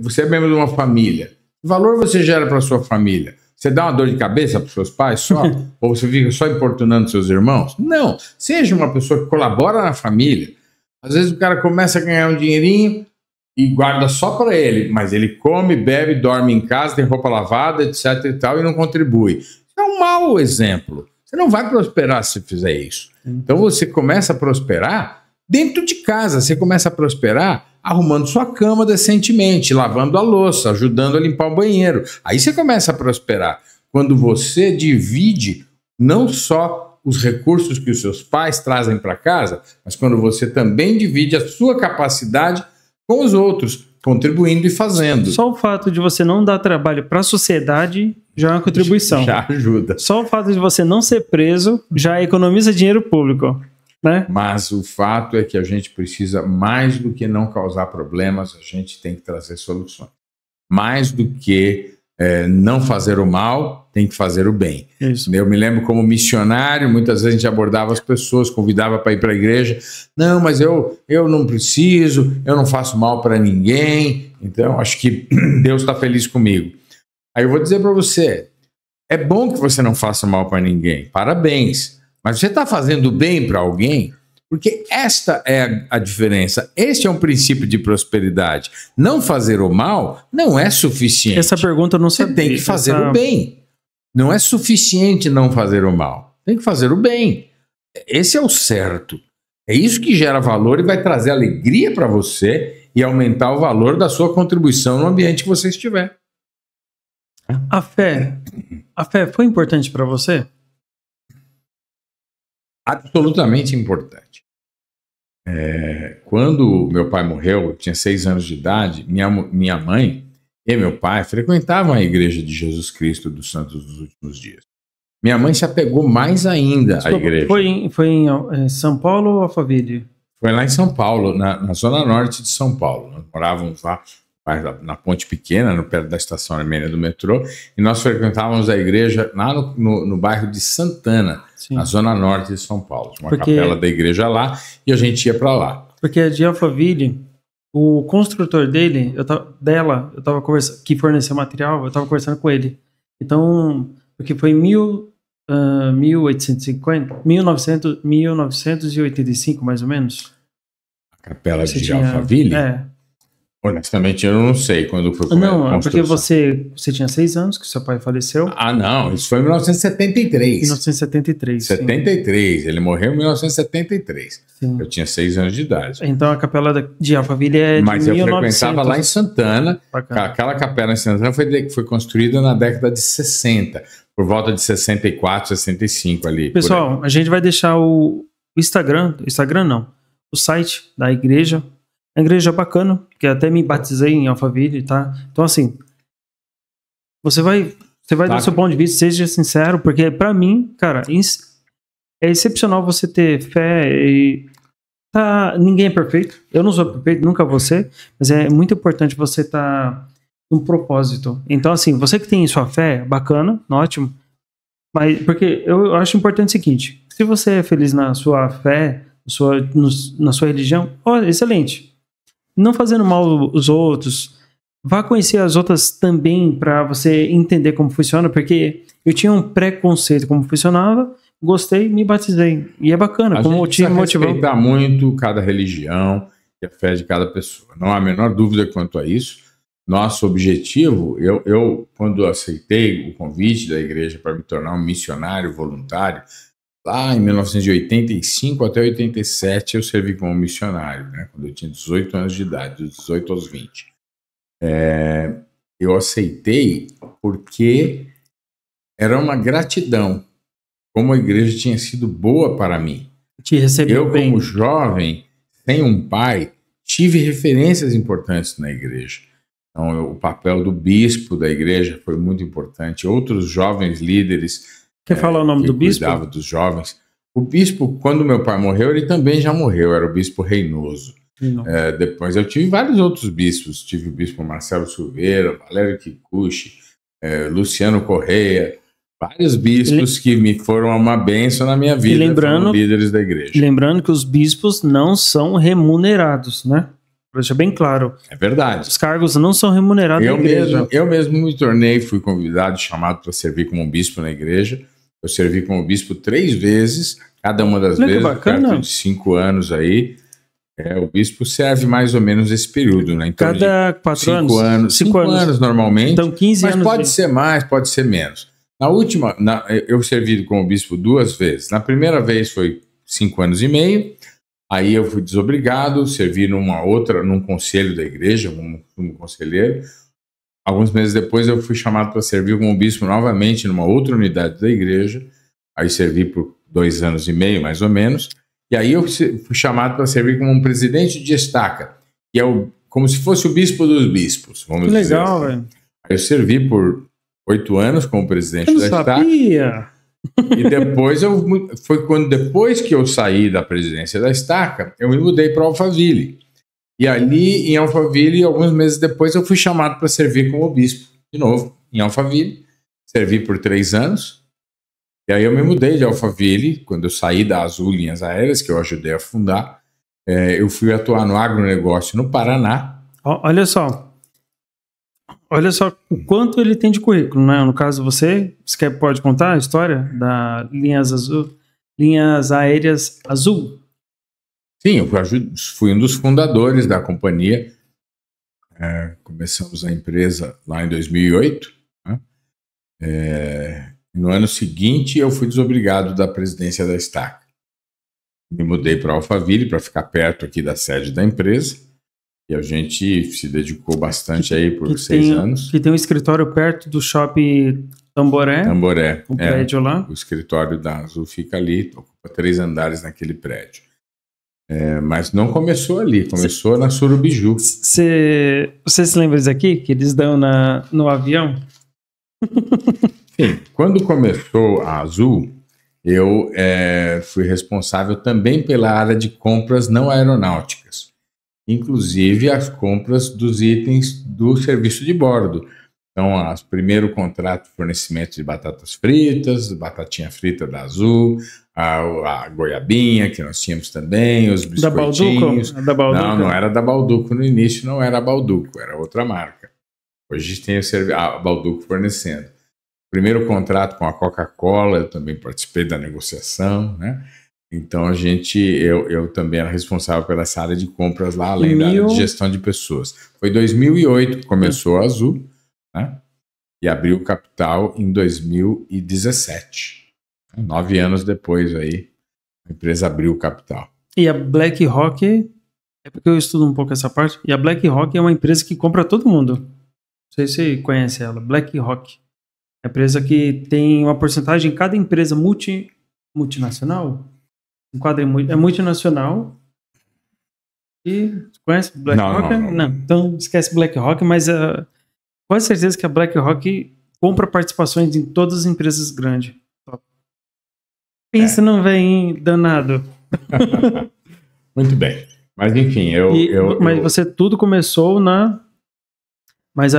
Você é membro de uma família. Que valor você gera para sua família? Você dá uma dor de cabeça para os seus pais só? Ou você fica só importunando seus irmãos? Não. Seja uma pessoa que colabora na família. Às vezes o cara começa a ganhar um dinheirinho e guarda só para ele, mas ele come, bebe, dorme em casa, tem roupa lavada, etc e tal, e não contribui. Isso é um mau exemplo. Você não vai prosperar se fizer isso. Então você começa a prosperar dentro de casa. Você começa a prosperar arrumando sua cama decentemente, lavando a louça, ajudando a limpar o banheiro. Aí você começa a prosperar. Quando você divide não só os recursos que os seus pais trazem para casa, mas quando você também divide a sua capacidade com os outros, contribuindo e fazendo. Só o fato de você não dar trabalho para a sociedade já é uma contribuição. Já ajuda. Só o fato de você não ser preso já economiza dinheiro público, né? Mas o fato é que a gente precisa, mais do que não causar problemas, a gente tem que trazer soluções. Mais do que não fazer o mal, tem que fazer o bem. Isso. Eu me lembro como missionário, muitas vezes a gente abordava as pessoas, convidava para ir para a igreja. Não, mas eu não preciso, eu não faço mal para ninguém, então acho que Deus está feliz comigo. Aí eu vou dizer para você, é bom que você não faça mal para ninguém, parabéns, mas você está fazendo bem para alguém? Porque esta é a diferença. Este é um princípio de prosperidade. Não fazer o mal não é suficiente. Essa pergunta eu não Você sabia. tem que fazer o bem. Não é suficiente não fazer o mal. Tem que fazer o bem. Esse é o certo. É isso que gera valor e vai trazer alegria para você e aumentar o valor da sua contribuição no ambiente que você estiver. A fé foi importante para você? Absolutamente importante. Quando meu pai morreu, eu tinha 6 anos de idade, minha mãe e meu pai frequentavam a Igreja de Jesus Cristo dos Santos dos Últimos Dias. Minha mãe se apegou mais ainda à igreja. Foi em São Paulo ou Alphaville? Foi lá em São Paulo, na zona norte de São Paulo. Nós morávamos lá na Ponte Pequena, perto da estação armênia do metrô, e nós frequentávamos a igreja lá no bairro de Santana, Sim. Na zona norte de São Paulo. Tinha uma capela da igreja lá e a gente ia para lá. Porque de Alphaville, o construtor dele, eu tava conversando, que forneceu material, eu estava conversando com ele. Então, porque foi em 1985, mais ou menos. A capela de Alphaville? Honestamente, eu não sei quando foi começar. Não, porque você tinha 6 anos que seu pai faleceu. Ah, não, isso foi em 1973. 1973. 73, ele morreu em 1973. Sim. Eu tinha 6 anos de idade. Então a capela de Alphaville é de 1900. Mas eu frequentava lá em Santana. Aquela capela em Santana foi construída na década de 60, por volta de 64, 65 ali. Pessoal, a gente vai deixar o Instagram não, o site da igreja. A igreja é bacana, que até me batizei em Alphaville, tá? Então, assim, você vai dar o seu ponto de vista, seja sincero, porque pra mim, cara, é excepcional você ter fé e... ninguém é perfeito, eu não sou perfeito, nunca vou ser, mas é muito importante você estar num propósito. Então, assim, você que tem sua fé, bacana, ótimo, mas porque eu acho importante o seguinte, se você é feliz na sua fé, na sua religião, excelente. Não fazendo mal aos outros, vá conhecer as outras também para você entender como funciona, porque eu tinha um preconceito como funcionava, gostei, me batizei. E é bacana, como te motivou. Respeitar muito cada religião e a fé de cada pessoa. Não há a menor dúvida quanto a isso. Nosso objetivo, eu quando aceitei o convite da igreja para me tornar um missionário voluntário, lá em 1985 até 87 eu servi como missionário, né? Quando eu tinha 18 anos de idade, dos 18 aos 20. Eu aceitei porque era uma gratidão, como a igreja tinha sido boa para mim. Te recebeu bem. Como jovem, sem um pai, tive referências importantes na igreja. Então, o papel do bispo da igreja foi muito importante. Outros jovens líderes... Quer falar o nome do bispo? Cuidava dos jovens. O bispo, quando meu pai morreu, ele também já morreu, era o bispo Reinoso. Depois eu tive vários outros bispos, tive o bispo Marcelo Silveira, Valério Kikuchi, Luciano Correia, vários bispos que me foram uma bênção na minha vida, foram líderes da igreja. Lembrando que os bispos não são remunerados, né? Deixa bem claro. É verdade. Os cargos não são remunerados na igreja. Eu mesmo me tornei, fui convidado, chamado para servir como bispo na igreja. Eu servi como bispo 3 vezes, cada uma das vezes, perto de 5 anos aí. O bispo serve mais ou menos esse período, né? Então, cada 4 anos? 5 anos normalmente. Então 15 anos. Mas pode ser mais, pode ser menos. Na última, eu servi como bispo 2 vezes. Na primeira vez foi 5 anos e meio. Aí eu fui desobrigado, servi num conselho da igreja, como conselheiro. Alguns meses depois eu fui chamado para servir como bispo novamente numa outra unidade da igreja. Aí servi por 2 anos e meio, mais ou menos. E aí eu fui chamado para servir como um presidente de estaca, que é como se fosse o bispo dos bispos, vamos dizer. Que legal, velho. Eu servi por 8 anos como presidente da estaca. E depois depois que eu saí da presidência da estaca, eu me mudei para Alphaville. E ali em Alphaville, alguns meses depois, eu fui chamado para servir como bispo de novo em Alphaville. Servi por 3 anos. E aí eu me mudei de Alphaville, quando eu saí da Azul Linhas Aéreas, que eu ajudei a fundar. Eu fui atuar no agronegócio no Paraná. Olha só o quanto ele tem de currículo, né? No caso, você pode contar a história da Linhas Aéreas Azul? Sim, eu fui um dos fundadores da companhia. Começamos a empresa lá em 2008. Né? No ano seguinte, eu fui desobrigado da presidência da estaca. Me mudei para Alphaville para ficar perto aqui da sede da empresa. E a gente se dedicou bastante aí por 6 anos. Que tem um escritório perto do shopping Tamboré. Tamboré. O prédio lá. O escritório da Azul fica ali, ocupa 3 andares naquele prédio. Mas não começou ali, começou na Surubiju. Você se lembra disso aqui? Que eles dão no avião? Sim, quando começou a Azul, eu fui responsável também pela área de compras não aeronáuticas, inclusive as compras dos itens do serviço de bordo. Então, primeiro contrato de fornecimento de batatas fritas, batatinha frita da Azul, a goiabinha que nós tínhamos também, os biscoitinhos. Da Balduco? Não era da Balduco no início, não era a Balduco, era outra marca. Hoje tem a Balduco fornecendo. Primeiro contrato com a Coca-Cola, eu também participei da negociação, né? Então eu também era responsável pela essa área de compras lá, além da área de gestão de pessoas. Foi 2008 que começou a Azul, né? E abriu o capital em 2017. 9 anos depois aí, a empresa abriu o capital. E a BlackRock, é porque eu estudo um pouco essa parte, e a BlackRock é uma empresa que compra todo mundo. Não sei se você conhece ela, BlackRock. É uma empresa que tem uma porcentagem em cada empresa multinacional. É multinacional. E você conhece BlackRock? Não. Então esquece BlackRock, mas quase certeza que a BlackRock compra participações em todas as empresas grandes. Pensa não vem danado. Muito bem. Mas enfim, mas você tudo começou Mas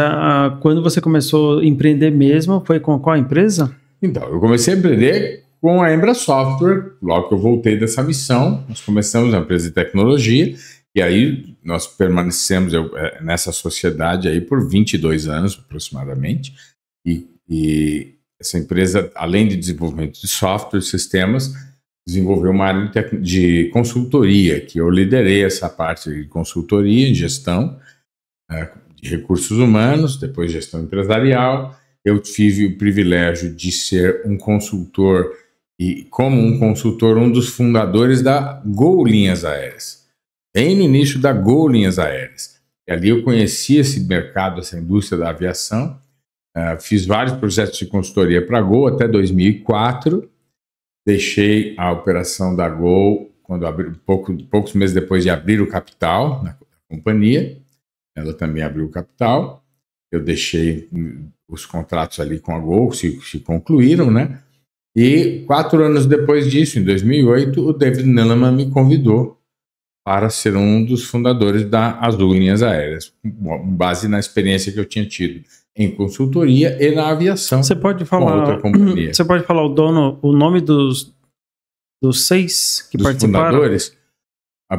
quando você começou a empreender mesmo, foi com qual empresa? Então, eu comecei a empreender com a Embra Software. Logo que eu voltei dessa missão, nós começamos a empresa de tecnologia. E aí nós permanecemos nessa sociedade aí por 22 anos aproximadamente. E essa empresa, além de desenvolvimento de software e sistemas, desenvolveu uma área de consultoria, que eu liderei essa parte de consultoria em gestão de recursos humanos, depois gestão empresarial. Eu tive o privilégio de ser um consultor e, como um consultor, um dos fundadores da Gol Linhas Aéreas. Bem no início da Gol Linhas Aéreas. E ali eu conheci esse mercado, essa indústria da aviação. Fiz vários projetos de consultoria para a Gol até 2004. Deixei a operação da Gol quando poucos meses depois de abrir o capital na companhia. Ela também abriu o capital. Eu deixei os contratos ali com a Gol, se concluíram, né? E 4 anos depois disso, em 2008, o David Neeleman me convidou para ser um dos fundadores da Azul Linhas Aéreas, com base na experiência que eu tinha tido em consultoria e na aviação. Você pode falar, com outra companhia. Você pode falar o nome dos 6 que dos participaram? Fundadores?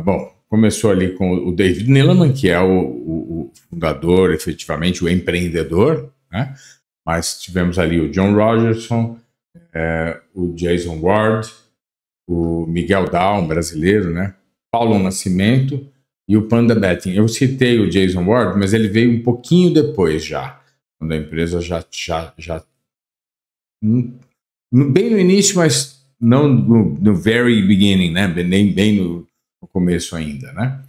Bom, começou ali com o David Neeleman, que é o fundador, efetivamente, o empreendedor, né? Mas tivemos ali o John Rogerson, o Jason Ward, o Miguel Dahl, um brasileiro, né? Paulo Nascimento e o Panda Betting. Eu citei o Jason Ward, mas ele veio um pouquinho depois já, quando a empresa já bem no início, mas não no very beginning, né? Nem bem no começo ainda, né?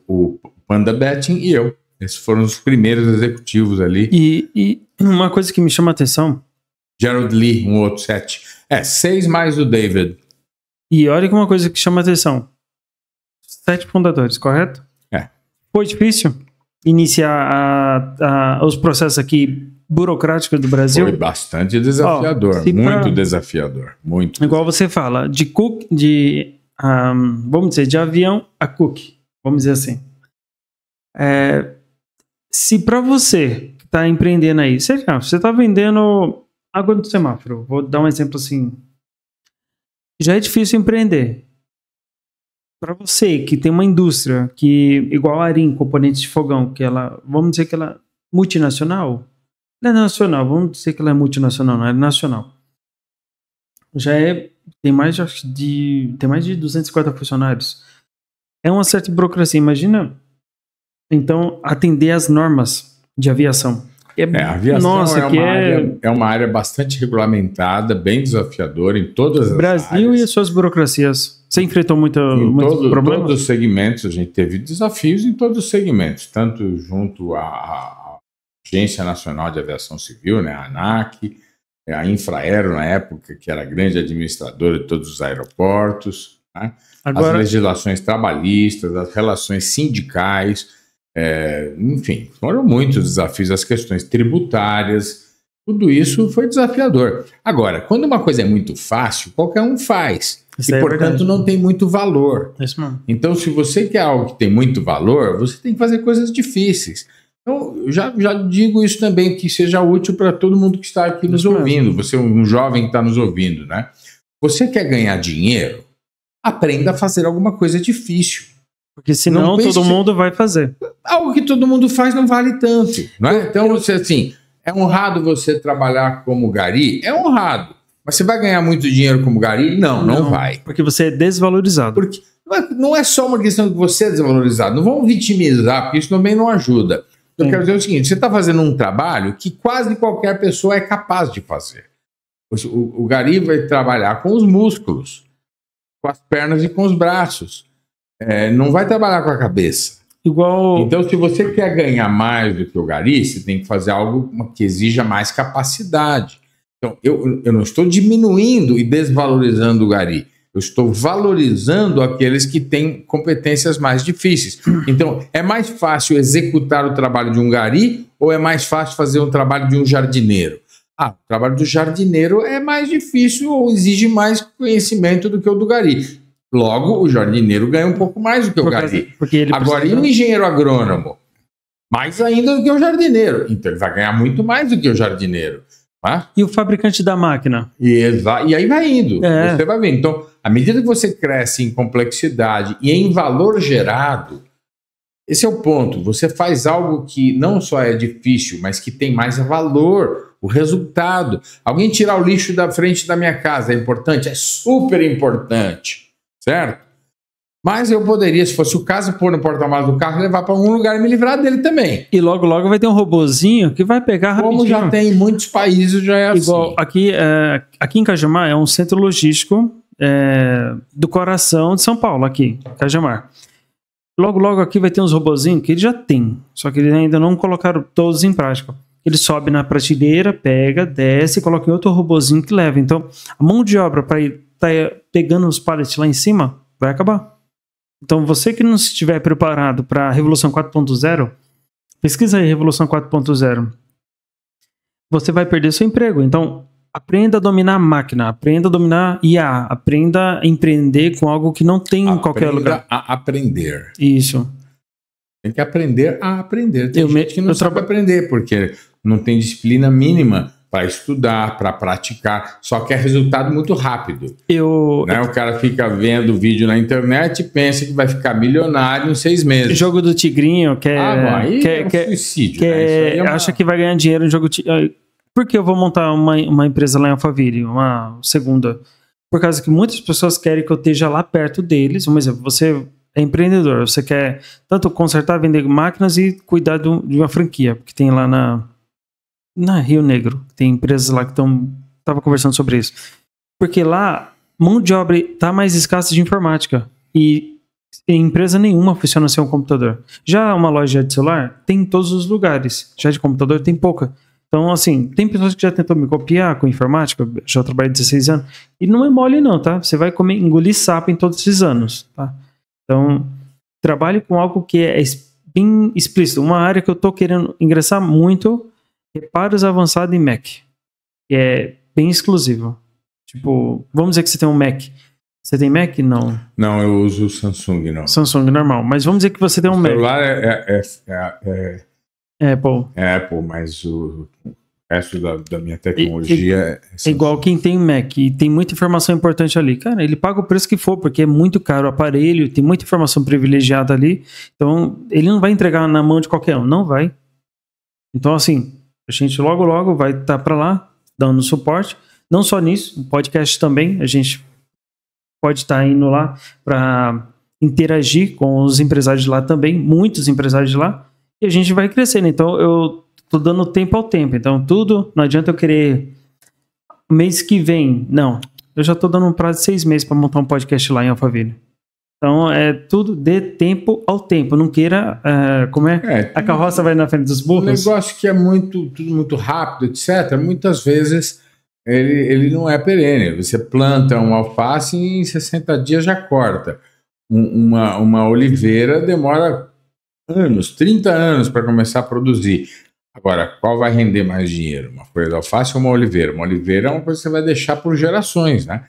O Panda Betting e eu. Esses foram os primeiros executivos ali. E uma coisa que me chama a atenção... Gerald Lee, um outro 7. 6 mais o David. E olha que uma coisa que chama a atenção. 7 fundadores, correto? Foi difícil iniciar os processos aqui burocráticos do Brasil? Foi bastante desafiador, desafiador. Muito igual desafiador. Você fala, vamos dizer, de avião a Cook, vamos dizer assim. Se para você que está empreendendo aí, você está vendendo água no semáforo, vou dar um exemplo assim, já é difícil empreender. Para você que tem uma indústria que, igual a Arim, componentes de fogão, que ela, vamos dizer que ela é multinacional, não é nacional, vamos dizer que ela é multinacional, não é nacional. Tem mais de 250 funcionários. É uma certa burocracia, imagina. Então, atender às normas de aviação. A aviação é uma área bastante regulamentada, bem desafiadora em todas as Brasil áreas. E as suas burocracias. Você enfrentou muitos problemas? Em todos os segmentos, a gente teve desafios em todos os segmentos, tanto junto à Agência Nacional de Aviação Civil, né, a ANAC, a Infraero, na época, que era a grande administradora de todos os aeroportos, né? As legislações trabalhistas, as relações sindicais, enfim, foram muitos desafios, as questões tributárias, tudo isso foi desafiador. Agora, quando uma coisa é muito fácil, qualquer um faz, e portanto não tem muito valor. Então, se você quer algo que tem muito valor, você tem que fazer coisas difíceis. Então, eu já digo isso também, que seja útil para todo mundo que está aqui nos ouvindo, você um jovem que está nos ouvindo, né? Você quer ganhar dinheiro? Aprenda a fazer alguma coisa difícil. Porque senão todo mundo vai fazer. Algo que todo mundo faz não vale tanto, não é? Então, você, assim, é honrado você trabalhar como gari? É honrado. Mas você vai ganhar muito dinheiro como gari? Não vai. Porque você é desvalorizado. Porque não é só uma questão de você ser desvalorizado. Não vamos vitimizar, porque isso também não ajuda. Eu quero dizer o seguinte, você está fazendo um trabalho que quase qualquer pessoa é capaz de fazer. O gari vai trabalhar com os músculos, com as pernas e com os braços. Não vai trabalhar com a cabeça. Então, se você quer ganhar mais do que o gari, você tem que fazer algo que exija mais capacidade. Então, eu não estou diminuindo e desvalorizando o gari. Eu estou valorizando aqueles que têm competências mais difíceis. Então, é mais fácil executar o trabalho de um gari ou é mais fácil fazer o trabalho de um jardineiro? O trabalho do jardineiro é mais difícil ou exige mais conhecimento do que o do gari. Logo, o jardineiro ganha um pouco mais do que o gari. Agora, e o engenheiro agrônomo? Mais ainda do que o jardineiro. Então, ele vai ganhar muito mais do que o jardineiro. E o fabricante da máquina? E aí vai indo. Você vai vendo. Então, à medida que você cresce em complexidade e em valor gerado, esse é o ponto. Você faz algo que não só é difícil, mas que tem mais valor, o resultado. Alguém tirar o lixo da frente da minha casa é importante? É super importante. Certo? Mas eu poderia, se fosse o caso, pôr no porta-malas do carro, levar para algum lugar e me livrar dele também. E logo vai ter um robozinho que vai pegar rapidinho. Como já tem em muitos países, já é igual assim. Aqui em Cajamar é um centro logístico do coração de São Paulo, aqui, Cajamar. Logo aqui vai ter uns robozinhos que ele já tem, só que eles ainda não colocaram todos em prática. Ele sobe na prateleira, pega, desce e coloca em outro robozinho que leva. Então, a mão de obra para ir pegando os pallets lá em cima vai acabar. Então, você que não estiver preparado para a Revolução 4.0, pesquisa aí Revolução 4.0. Você vai perder seu emprego. Então, aprenda a dominar a máquina, aprenda a dominar IA, aprenda a empreender com algo que não tem em qualquer lugar. A aprender. Isso. Tem que aprender a aprender. Tem gente que não sabe aprender, porque não tem disciplina mínima para estudar, para praticar, só quer resultado muito rápido. Né? O cara fica vendo vídeo na internet e pensa que vai ficar milionário em 6 meses. Jogo do tigrinho, suicídio. Acha que vai ganhar dinheiro no jogo. Por que eu vou montar uma empresa lá em Alphaville, uma segunda? Por causa que muitas pessoas querem que eu esteja lá perto deles. Um exemplo, você é empreendedor, você quer tanto consertar, vender máquinas e cuidar de uma franquia, porque tem lá na Rio Negro, tem empresas lá que estava conversando sobre isso. Porque lá, mão de obra está mais escassa de informática. E em empresa nenhuma funciona sem um computador. Já uma loja de celular tem em todos os lugares. Já de computador tem pouca. Então, assim, tem pessoas que já tentou me copiar com informática, já trabalhei 16 anos, e não é mole não, tá? Você vai engolir sapo em todos esses anos, tá? Então, trabalhe com algo que é bem explícito. Uma área que eu tô querendo ingressar muito, reparos avançados em Mac, que é bem exclusivo. Tipo, vamos dizer que você tem um Mac. Você tem Mac? Não. Não, eu uso Samsung, não. Samsung, normal. Mas vamos dizer que você tem um Mac. O celular é Apple. É Apple, mas o resto da minha tecnologia é igual quem tem Mac e tem muita informação importante ali. Cara, ele paga o preço que for, porque é muito caro o aparelho, tem muita informação privilegiada ali. Então, ele não vai entregar na mão de qualquer um. Não vai. Então, assim, a gente logo vai estar para lá, dando suporte. Não só nisso, no podcast também, a gente pode estar indo lá para interagir com os empresários de lá também, muitos empresários de lá. E a gente vai crescendo. Então, eu tô dando tempo ao tempo. Então, tudo, não adianta eu querer mês que vem. Não. Eu já tô dando um prazo de 6 meses para montar um podcast lá em Alphaville. Então, é tudo de tempo ao tempo. Não queira, a carroça vai na frente dos burros. Um negócio que é tudo muito rápido, etc. Muitas vezes ele não é perene. Você planta um alface e em 60 dias já corta. Uma oliveira demora anos, 30 anos para começar a produzir. Agora, qual vai render mais dinheiro? Uma folha de alface ou uma oliveira? Uma oliveira é uma coisa que você vai deixar por gerações, né?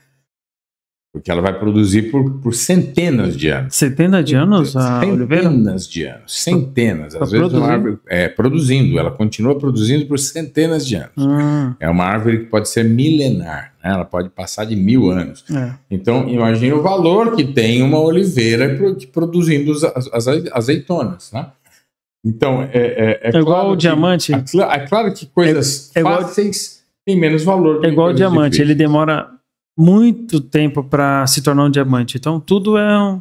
Porque ela vai produzir por centenas de anos. Centenas de anos a oliveira? Centenas de anos. Centenas. Às vezes uma árvore produzindo. Ela continua produzindo por centenas de anos. É uma árvore que pode ser milenar. Né? Ela pode passar de 1000 anos. Então, imagine o valor que tem uma oliveira produzindo as azeitonas. Né? Então, é igual o diamante. É claro que coisas fáceis têm menos valor. É igual o diamante. Difíceis. Ele demora muito tempo para se tornar um diamante. Então, tudo é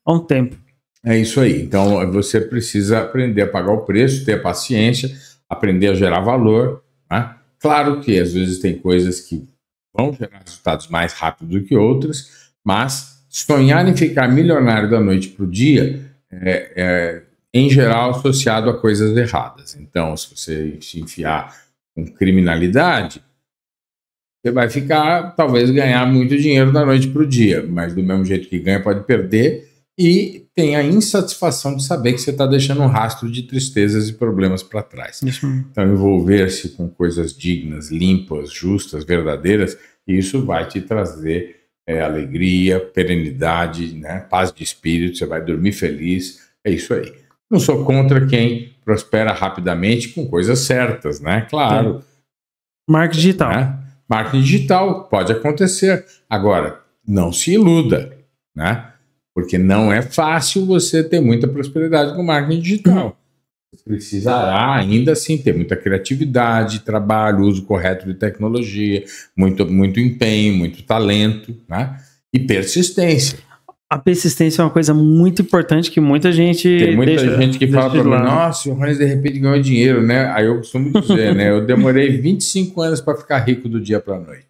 um tempo. É isso aí. Então, você precisa aprender a pagar o preço, ter paciência, aprender a gerar valor. Né? Claro que, às vezes, tem coisas que vão gerar resultados mais rápido do que outras, mas sonhar em ficar milionário da noite para o dia em geral, associado a coisas erradas. Então, se você se enfiar com criminalidade, você vai talvez ganhar muito dinheiro da noite para o dia, mas do mesmo jeito que ganha, pode perder e tem a insatisfação de saber que você está deixando um rastro de tristezas e problemas para trás. Então, envolver-se com coisas dignas, limpas, justas, verdadeiras, isso vai te trazer alegria, perenidade, né? Paz de espírito, você vai dormir feliz, é isso aí. Não sou contra quem prospera rapidamente com coisas certas, né? Claro. Marketing digital. Né? Marketing digital pode acontecer. Agora, não se iluda, né? Porque não é fácil você ter muita prosperidade com marketing digital. Você precisará ainda assim ter muita criatividade, trabalho, uso correto de tecnologia, muito empenho, muito talento, né? E persistência. A persistência é uma coisa muito importante que muita gente tem muita gente que fala para mim, nossa, o Ronis de repente ganhou dinheiro, né? Aí eu costumo dizer, né? Eu demorei 25 anos para ficar rico do dia para a noite.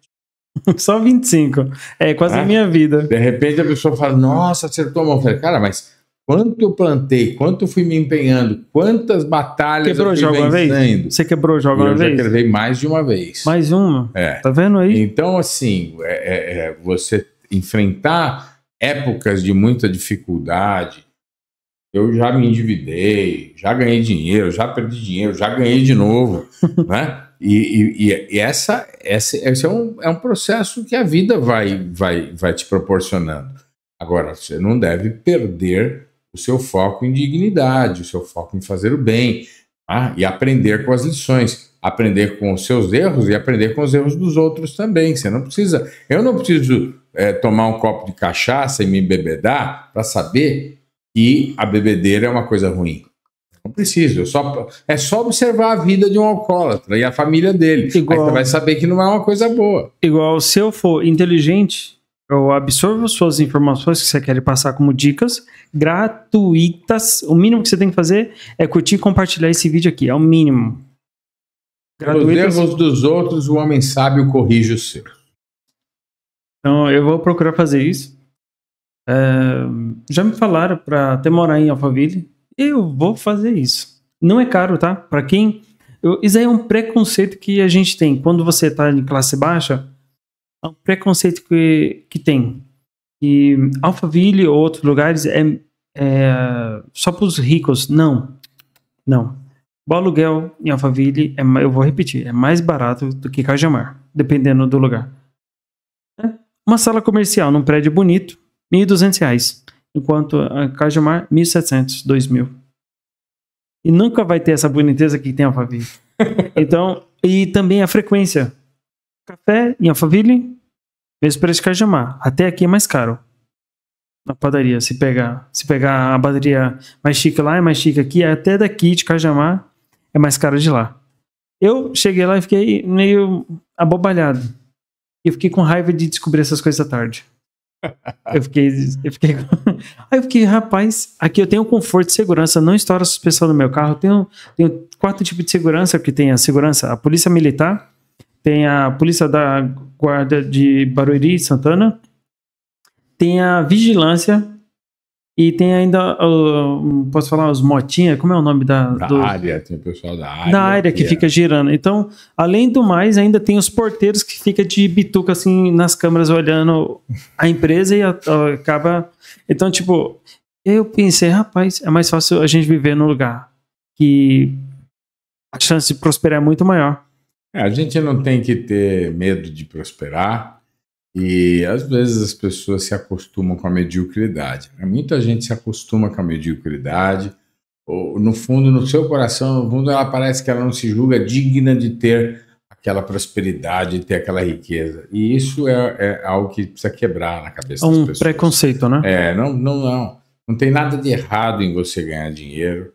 Só 25. É quase a minha vida. De repente a pessoa fala, nossa, acertou a mão. Eu falei, cara, mas quanto eu plantei, quanto eu fui me empenhando, quantas batalhas quebrou eu fui vencendo. Você quebrou o jogo uma vez? Eu já quebrei mais de uma vez. Mais uma? Tá vendo aí? Então, assim, você enfrentar épocas de muita dificuldade, eu já me endividei, já ganhei dinheiro, já perdi dinheiro, já ganhei de novo, né? E esse é um processo que a vida vai te proporcionando. Agora, você não deve perder o seu foco em dignidade, o seu foco em fazer o bem, tá? E aprender com as lições. aprender com os seus erros e aprender com os erros dos outros também. Você não precisa... Eu não preciso tomar um copo de cachaça e me embebedar para saber que a bebedeira é uma coisa ruim. Não preciso. É só observar a vida de um alcoólatra e a família dele. Igual, aí você vai saber que não é uma coisa boa. Igual, se eu for inteligente, eu absorvo suas informações que você quer passar como dicas gratuitas. O mínimo que você tem que fazer é curtir e compartilhar esse vídeo aqui. É o mínimo. Os erros dos outros, o homem sábio corrige os seus. Então, eu vou procurar fazer isso. Já me falaram para até morar em Alphaville. Eu vou fazer isso. Não é caro, tá? Para quem... Isso aí é um preconceito que a gente tem. Quando você está em classe baixa, é um preconceito que tem. E Alphaville ou outros lugares é só para os ricos. Não. O aluguel em Alphaville, eu vou repetir, é mais barato do que Cajamar, dependendo do lugar. Uma sala comercial num prédio bonito, R$1.200, enquanto a Cajamar, R$1.700, R$2.000. E nunca vai ter essa boniteza que tem Alphaville. Então, e também a frequência. Café em Alphaville, mesmo preço de Cajamar. Até aqui é mais caro. Na padaria, se pegar a padaria mais chique lá, é mais chique aqui, até daqui de Cajamar é mais caro de lá. Eu cheguei lá e fiquei meio abobalhado. Eu fiquei com raiva de descobrir essas coisas à tarde. Aí eu fiquei, rapaz, aqui eu tenho conforto e segurança, não estoura a suspensão do meu carro. Tenho 4 tipos de segurança, que tem a segurança, a polícia militar, tem a polícia da guarda de Barueri e Santana, tem a vigilância e tem ainda, posso falar, os motinhas, como é o nome da área, tem o pessoal da área. Da área que fica girando. Então, além do mais, ainda tem os porteiros que ficam de bituca assim nas câmeras olhando a empresa e acaba... Então, tipo, eu pensei, rapaz, é mais fácil a gente viver num lugar que a chance de prosperar é muito maior. A gente não tem que ter medo de prosperar. E às vezes as pessoas se acostumam com a mediocridade. Muita gente se acostuma com a mediocridade. Ou, no fundo, no seu coração, no fundo, ela parece que ela não se julga digna de ter aquela prosperidade, de ter aquela riqueza. E isso é algo que precisa quebrar na cabeça das pessoas. Um preconceito, né? Não tem nada de errado em você ganhar dinheiro.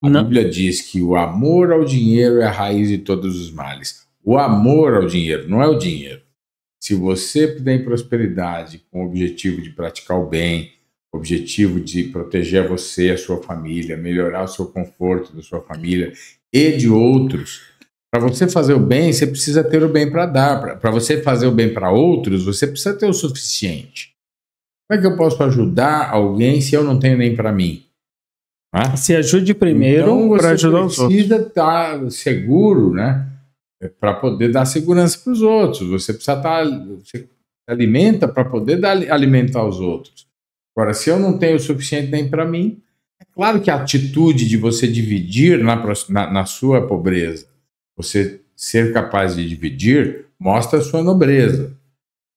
A Bíblia diz que o amor ao dinheiro é a raiz de todos os males. O amor ao dinheiro, não é o dinheiro. Se você tem prosperidade com o objetivo de praticar o bem, o objetivo de proteger você, a sua família, melhorar o seu conforto da sua família e de outros, para você fazer o bem, você precisa ter o bem para dar. Para você fazer o bem para outros, você precisa ter o suficiente. Como é que eu posso ajudar alguém se eu não tenho nem para mim? Se ajude primeiro para ajudar os outros. Você precisa estar seguro, né? Para poder dar segurança para os outros. Você precisa você alimenta para poder alimentar os outros. Agora, se eu não tenho o suficiente nem para mim, é claro que a atitude de você dividir na sua pobreza, você ser capaz de dividir, mostra a sua nobreza.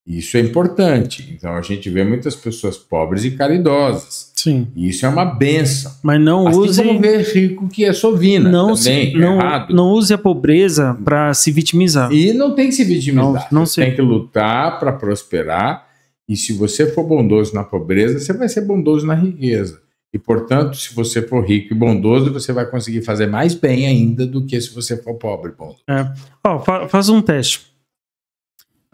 Isso é importante. Então, a gente vê muitas pessoas pobres e caridosas. Sim. E isso é uma benção. Mas não use... Assim como ver rico que é sovina. Não use a pobreza para se vitimizar. E não tem que se vitimizar. Você tem que lutar para prosperar. E se você for bondoso na pobreza, você vai ser bondoso na riqueza. E, portanto, se você for rico e bondoso, você vai conseguir fazer mais bem ainda do que se você for pobre e bondoso. Faz um teste.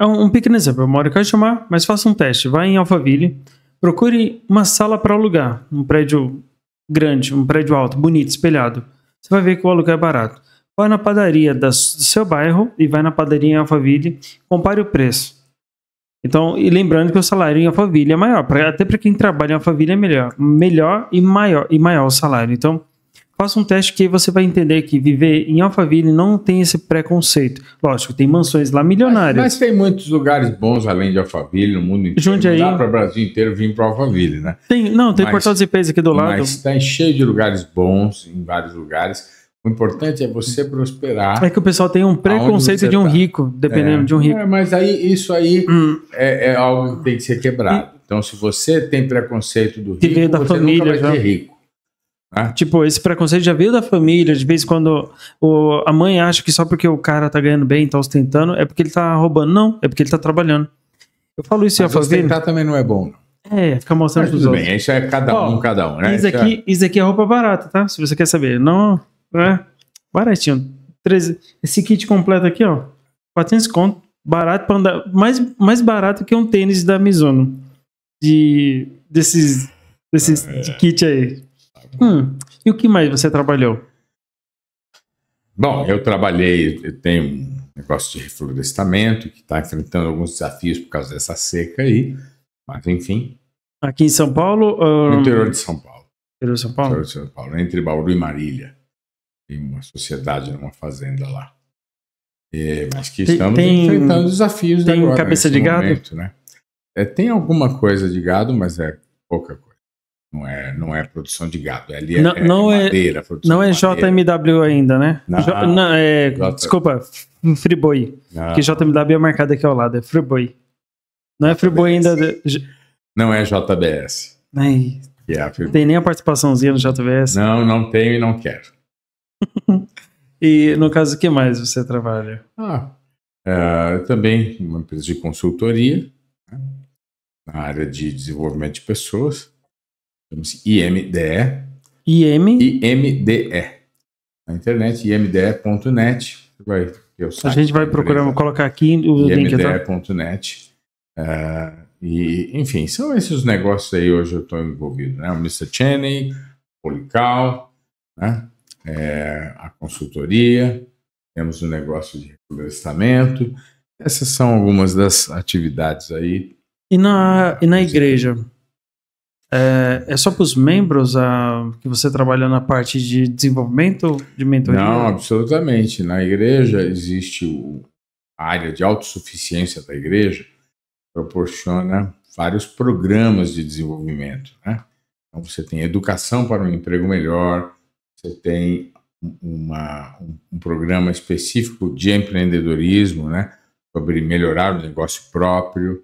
É um pequeno exemplo. Eu moro em Cajamar, mas faça um teste. Vai em Alphaville, procure uma sala para alugar. Um prédio grande, um prédio alto, bonito, espelhado. Você vai ver que o aluguel é barato. Vai na padaria do seu bairro e vai na padaria em Alphaville, compare o preço. Então, e lembrando que o salário em Alphaville é maior. Até para quem trabalha em Alphaville é melhor e maior o salário. Então, faça um teste que você vai entender que viver em Alphaville não tem esse preconceito. Lógico, tem mansões lá milionárias. Mas tem muitos lugares bons além de Alphaville no mundo inteiro. Jundiaí. Não dá para o Brasil inteiro vir para Alphaville, né? Tem Portal dos IPs aqui do lado. Mas está cheio de lugares bons em vários lugares. O importante é você prosperar. É que o pessoal tem um preconceito de um rico, dependendo de um rico. Mas isso aí é algo que tem que ser quebrado. Então, se você tem preconceito do rico, da você família, nunca vai ser rico. Tipo, esse preconceito já veio da família, de vez em quando a mãe acha que só porque o cara tá ganhando bem, tá ostentando, é porque ele tá roubando. Não, é porque ele tá trabalhando. Eu falo isso em Alphaville. Ostentar também não é bom. Fica mostrando pros outros. Bem, isso é cada um, né? Isso aqui é roupa barata, tá? Se você quer saber. Não, baratinho. Esse kit completo aqui, ó, 400 conto. Barato pra andar. Mais barato que um tênis da Mizuno. Desses kit aí. E o que mais você trabalhou? Bom, eu tenho um negócio de reflorestamento que está enfrentando alguns desafios por causa dessa seca aí, mas enfim. Aqui em São Paulo? No interior de São Paulo. Interior de São Paulo? Interior de São Paulo, entre Bauru e Marília. Tem uma sociedade numa fazenda lá. Mas que estamos enfrentando desafios agora. Tem cabeça de momento, gado? Né? Tem alguma coisa de gado, mas é pouca coisa. Não é produção de gado. Ali é madeira. Não é JMW ainda, né? Desculpa, Friboi. Que JMW é marcado aqui ao lado, é Friboi. Não é Friboi ainda. Não é JBS. Tem nem a participaçãozinha no JBS? Não tenho e não quero. E no caso, o que mais você trabalha? Também uma empresa de consultoria, né? Na área de desenvolvimento de pessoas. Chama-se IMDE. IMDE. Na internet, imde.net. A gente vai procurar, vou colocar aqui o link. imde.net. Enfim, são esses negócios aí hoje eu estou envolvido, né? O Mr. Cheney, Polical, né? A consultoria, temos o negócio de reflorestamento. Essas são algumas das atividades aí. E na igreja? É só para os membros que você trabalha na parte de desenvolvimento, de mentoria? Não, absolutamente. Na igreja existe a área de autossuficiência da igreja, proporciona vários programas de desenvolvimento, né? Então você tem educação para um emprego melhor, você tem um programa específico de empreendedorismo, né? Sobre melhorar o negócio próprio.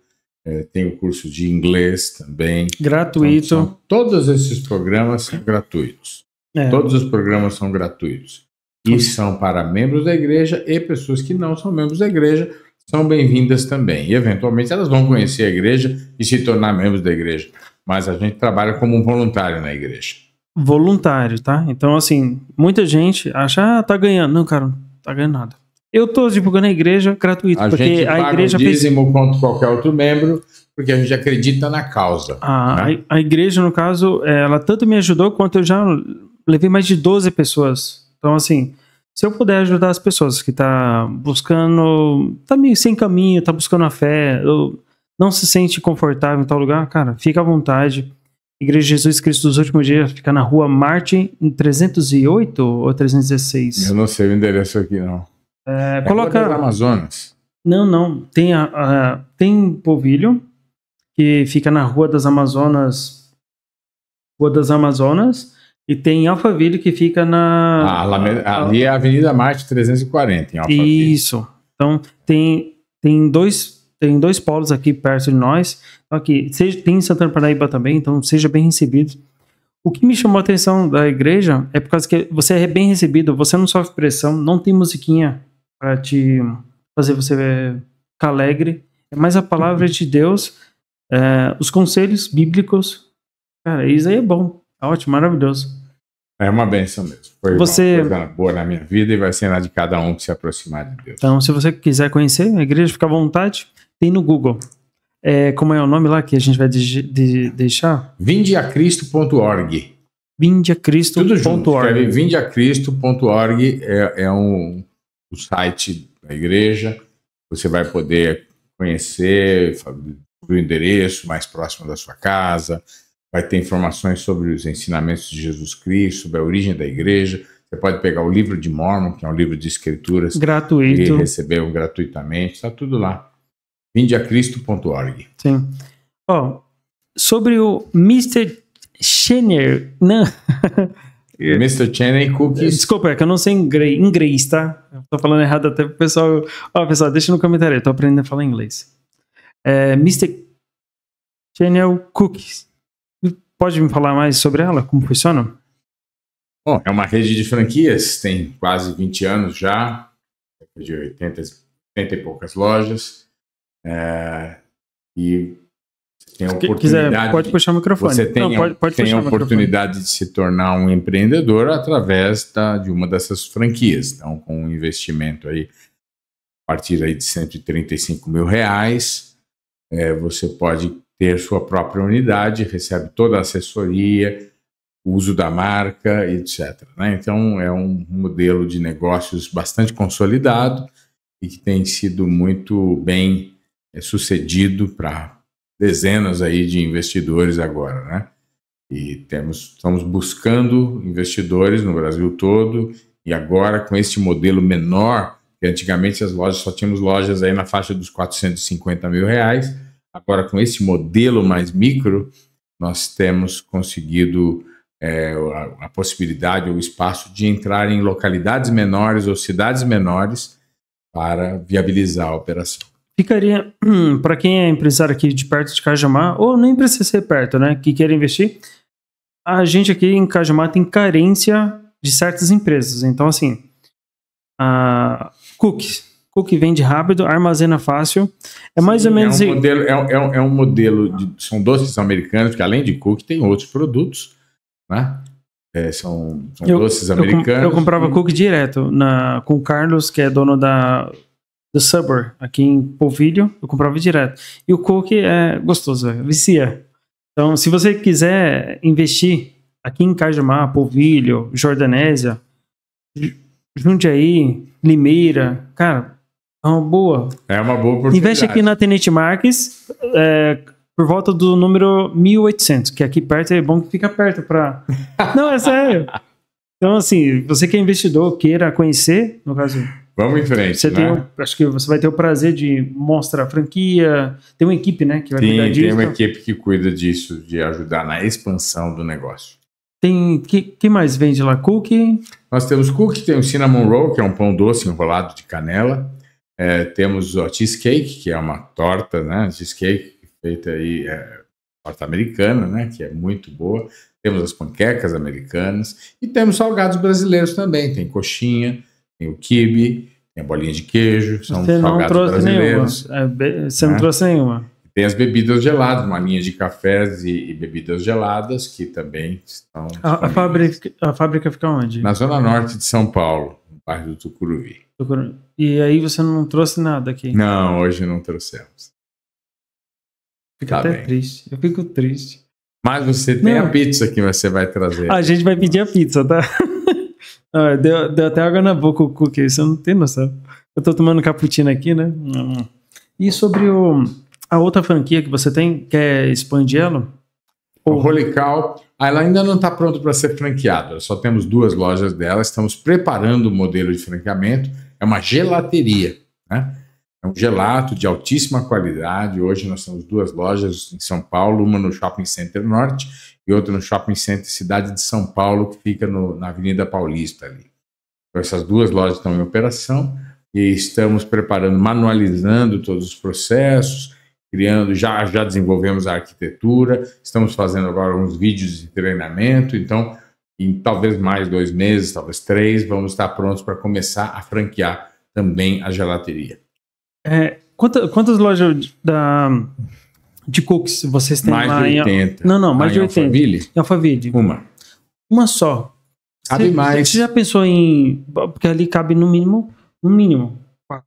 Tem o curso de inglês também. Gratuito. Então, todos esses programas são gratuitos. Todos os programas são gratuitos. E são para membros da igreja e pessoas que não são membros da igreja são bem-vindas também. E, eventualmente, elas vão conhecer a igreja e se tornar membros da igreja. Mas a gente trabalha como um voluntário na igreja. Voluntário, tá? Então, assim, muita gente acha, tá ganhando. Não, cara, não tá ganhando nada. Eu tô divulgando a igreja gratuito, porque gente a paga igreja o dízimo quanto qualquer outro membro, porque a gente acredita na causa. Né? A igreja, no caso, ela tanto me ajudou quanto eu já levei mais de 12 pessoas. Então, assim, se eu puder ajudar as pessoas que tá buscando, tá meio sem caminho, tá buscando a fé, não se sente confortável em tal lugar, cara, fica à vontade. Igreja Jesus Cristo dos Últimos Dias fica na rua Martin, 308 ou 316? Eu não sei o endereço aqui, não. Coloca das Amazonas. Não. Tem Polvilho, que fica na Rua das Amazonas. E tem Alphaville, que fica na... ali é a Avenida Marte 340, em Alphaville. Isso. Então, tem dois polos aqui perto de nós. Aqui, tem em Santana Parnaíba também, então seja bem recebido. O que me chamou a atenção da igreja é por causa que você é bem recebido, você não sofre pressão, não tem musiquinha para te fazer você ficar alegre. É mais a palavra de Deus, os conselhos bíblicos. Cara, isso aí é bom, é ótimo, maravilhoso. É uma bênção mesmo. Foi uma coisa boa na minha vida e vai ser na de cada um que se aproximar de Deus. Então, se você quiser conhecer a igreja, fica à vontade, tem no Google. Como é o nome lá que a gente vai deixar? Vindeacristo.org. Vindeacristo.org. Vindeacristo.org é o site da igreja. Você vai poder conhecer o endereço mais próximo da sua casa. Vai ter informações sobre os ensinamentos de Jesus Cristo, sobre a origem da igreja. Você pode pegar o livro de Mormon, que é um livro de escrituras. Gratuito. E receber gratuitamente. Está tudo lá. Vindeacristo.org. Sim. Sobre o Mr. Cheney. Não. Mr. Cheney Cookies. Desculpa, é que eu não sei inglês, tá? Eu tô falando errado até pro pessoal. Pessoal, deixa no comentário, eu tô aprendendo a falar inglês. Mr. Cheney Cookies. Pode me falar mais sobre ela? Como funciona? Bom, é uma rede de franquias, tem quase 20 anos já, de 80 e poucas lojas, e tem a oportunidade... Quiser, pode puxar o microfone. Você tem, tem a oportunidade de se tornar um empreendedor através de uma dessas franquias. Então, com um investimento aí, a partir aí de R$135 mil, você pode ter sua própria unidade, recebe toda a assessoria, o uso da marca, etc. Né? Então, é um modelo de negócios bastante consolidado e que tem sido muito bem sucedido para dezenas aí de investidores agora, né? E estamos buscando investidores no Brasil todo, e agora com este modelo menor, que antigamente as lojas só tínhamos lojas aí na faixa dos R$450 mil, agora com esse modelo mais micro, nós temos conseguido a possibilidade ou o espaço de entrar em localidades menores ou cidades menores para viabilizar a operação. Ficaria, para quem é empresário aqui de perto de Cajamar, ou nem precisa ser perto, né, que queira investir, a gente aqui em Cajamar tem carência de certas empresas. Então, assim, cookie vende rápido, armazena fácil, mais ou menos... É um modelo, são doces americanos, que além de cookie tem outros produtos, né? São doces americanos. Eu comprava cookie direto com o Carlos, que é dono do Subway, aqui em Polvilho, eu comprava direto. E o cookie é gostoso, vicia. Então, se você quiser investir aqui em Cajamar, Polvilho, Jordanésia, Jundiaí, Limeira, cara, é uma boa oportunidade. Investe aqui na Tenente Marques, por volta do número 1800, que aqui perto é bom que fica perto para... Não, é sério. Então, assim, você que é investidor, queira conhecer, no caso... Vamos em frente, acho que você vai ter o prazer de mostrar a franquia, tem uma equipe, né, que vai cuidar disso. Tem uma equipe que cuida disso, de ajudar na expansão do negócio. Que mais vende lá? Cookie? Nós temos cookie, tem o cinnamon roll, que é um pão doce enrolado de canela. Temos o cheesecake, que é uma torta, né, cheesecake feita aí, torta americana, né, que é muito boa. Temos as panquecas americanas e temos salgados brasileiros também. Tem coxinha, tem o quibe, tem a bolinha de queijo, são salgados brasileiros. Você não trouxe nenhuma. Tem as bebidas geladas, uma linha de cafés e bebidas geladas, que também estão... A fábrica fica onde? Na zona norte de São Paulo, no bairro do Tucuruvi. E aí você não trouxe nada aqui? Não, hoje não trouxemos. Fica até triste. Eu fico triste. Mas você tem a pizza que você vai trazer. A gente vai pedir a pizza, tá? Deu até água na boca o cookie, você não tem noção. Eu tô tomando cappuccino aqui, né? E sobre a outra franquia que você tem, quer expandir ela? O Holy Cow, ela ainda não está pronta para ser franqueada. Só temos 2 lojas dela, estamos preparando o modelo de franqueamento. É uma gelateria, né? É um gelato de altíssima qualidade. Hoje nós temos 2 lojas em São Paulo, uma no Shopping Center Norte e outra no Shopping Center Cidade de São Paulo, que fica na Avenida Paulista ali. Então, essas 2 lojas estão em operação e estamos preparando, manualizando todos os processos, criando, já desenvolvemos a arquitetura, estamos fazendo agora uns vídeos de treinamento, então em talvez mais 2 meses, talvez 3, vamos estar prontos para começar a franquear também a gelateria. Quantas lojas de cookies vocês têm mais lá? Mais de 80. Não, mais de 80. Alphaville? Em Alphaville. Uma só. Cabe mais. Você já pensou em... Porque ali cabe no mínimo 4.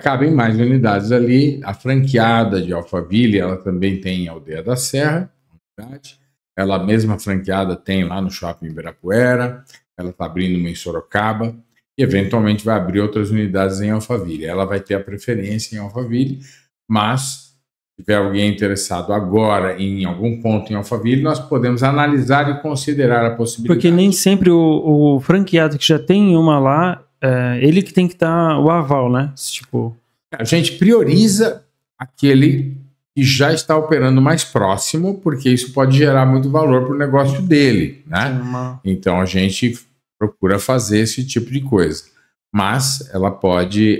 Cabem mais unidades ali. A franqueada de Alphaville, ela também tem em Aldeia da Serra. Ela mesma franqueada tem lá no Shopping Ibirapuera. Ela está abrindo uma em Sorocaba. E eventualmente vai abrir outras unidades em Alphaville. Ela vai ter a preferência em Alphaville, mas se tiver alguém interessado agora em algum ponto em Alphaville, nós podemos analisar e considerar a possibilidade. Porque nem sempre o franqueado que já tem uma lá, ele que tem que dar o aval, né? Tipo... A gente prioriza aquele que já está operando mais próximo, porque isso pode gerar muito valor para o negócio dele, né? Então a gente procura fazer esse tipo de coisa. Mas ela pode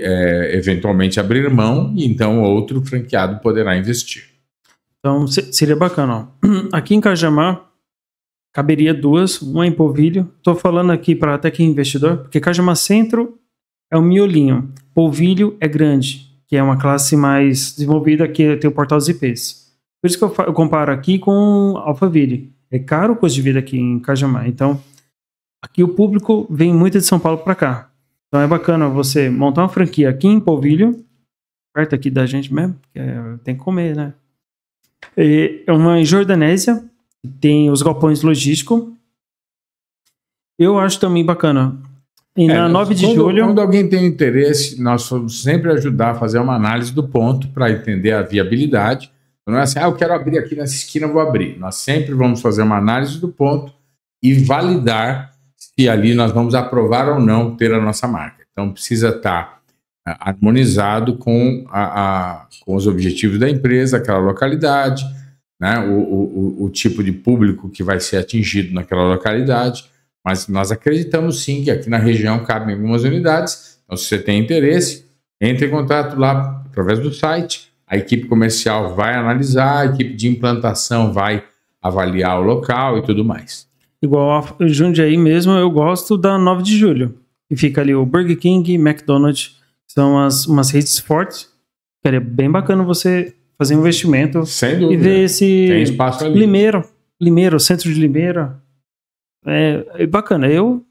eventualmente abrir mão e então outro franqueado poderá investir. Então seria bacana. Ó. Aqui em Cajamar, caberia 2, uma em polvilho. Estou falando aqui para até que investidor, porque Cajamar Centro é um miolinho. Polvilho é grande, que é uma classe mais desenvolvida, que tem o portal dos IPs. Por isso que eu comparo aqui com Alphaville. É caro o custo de vida aqui em Cajamar. Então, aqui o público vem muito de São Paulo para cá. Então é bacana você montar uma franquia aqui em Polvilho, perto aqui da gente mesmo, que tem que comer, né? É uma em Jordanésia, tem os galpões logísticos. Eu acho também bacana. E na 9 de julho... Quando alguém tem interesse, nós vamos sempre ajudar a fazer uma análise do ponto para entender a viabilidade. Não é assim, eu quero abrir aqui nessa esquina, eu vou abrir. Nós sempre vamos fazer uma análise do ponto e validar se ali nós vamos aprovar ou não ter a nossa marca. Então precisa estar harmonizado com os objetivos da empresa, aquela localidade, né, o tipo de público que vai ser atingido naquela localidade. Mas nós acreditamos sim que aqui na região cabem algumas unidades. Então, se você tem interesse, entre em contato lá através do site. A equipe comercial vai analisar, a equipe de implantação vai avaliar o local e tudo mais. Igual a Jundiaí mesmo, eu gosto da 9 de julho. Que fica ali o Burger King, McDonald's. São umas redes fortes. É bem bacana você fazer um investimento. Sem dúvida. E ver esse... Tem espaço ali. Limeira, centro de Limeira. É bacana. Eu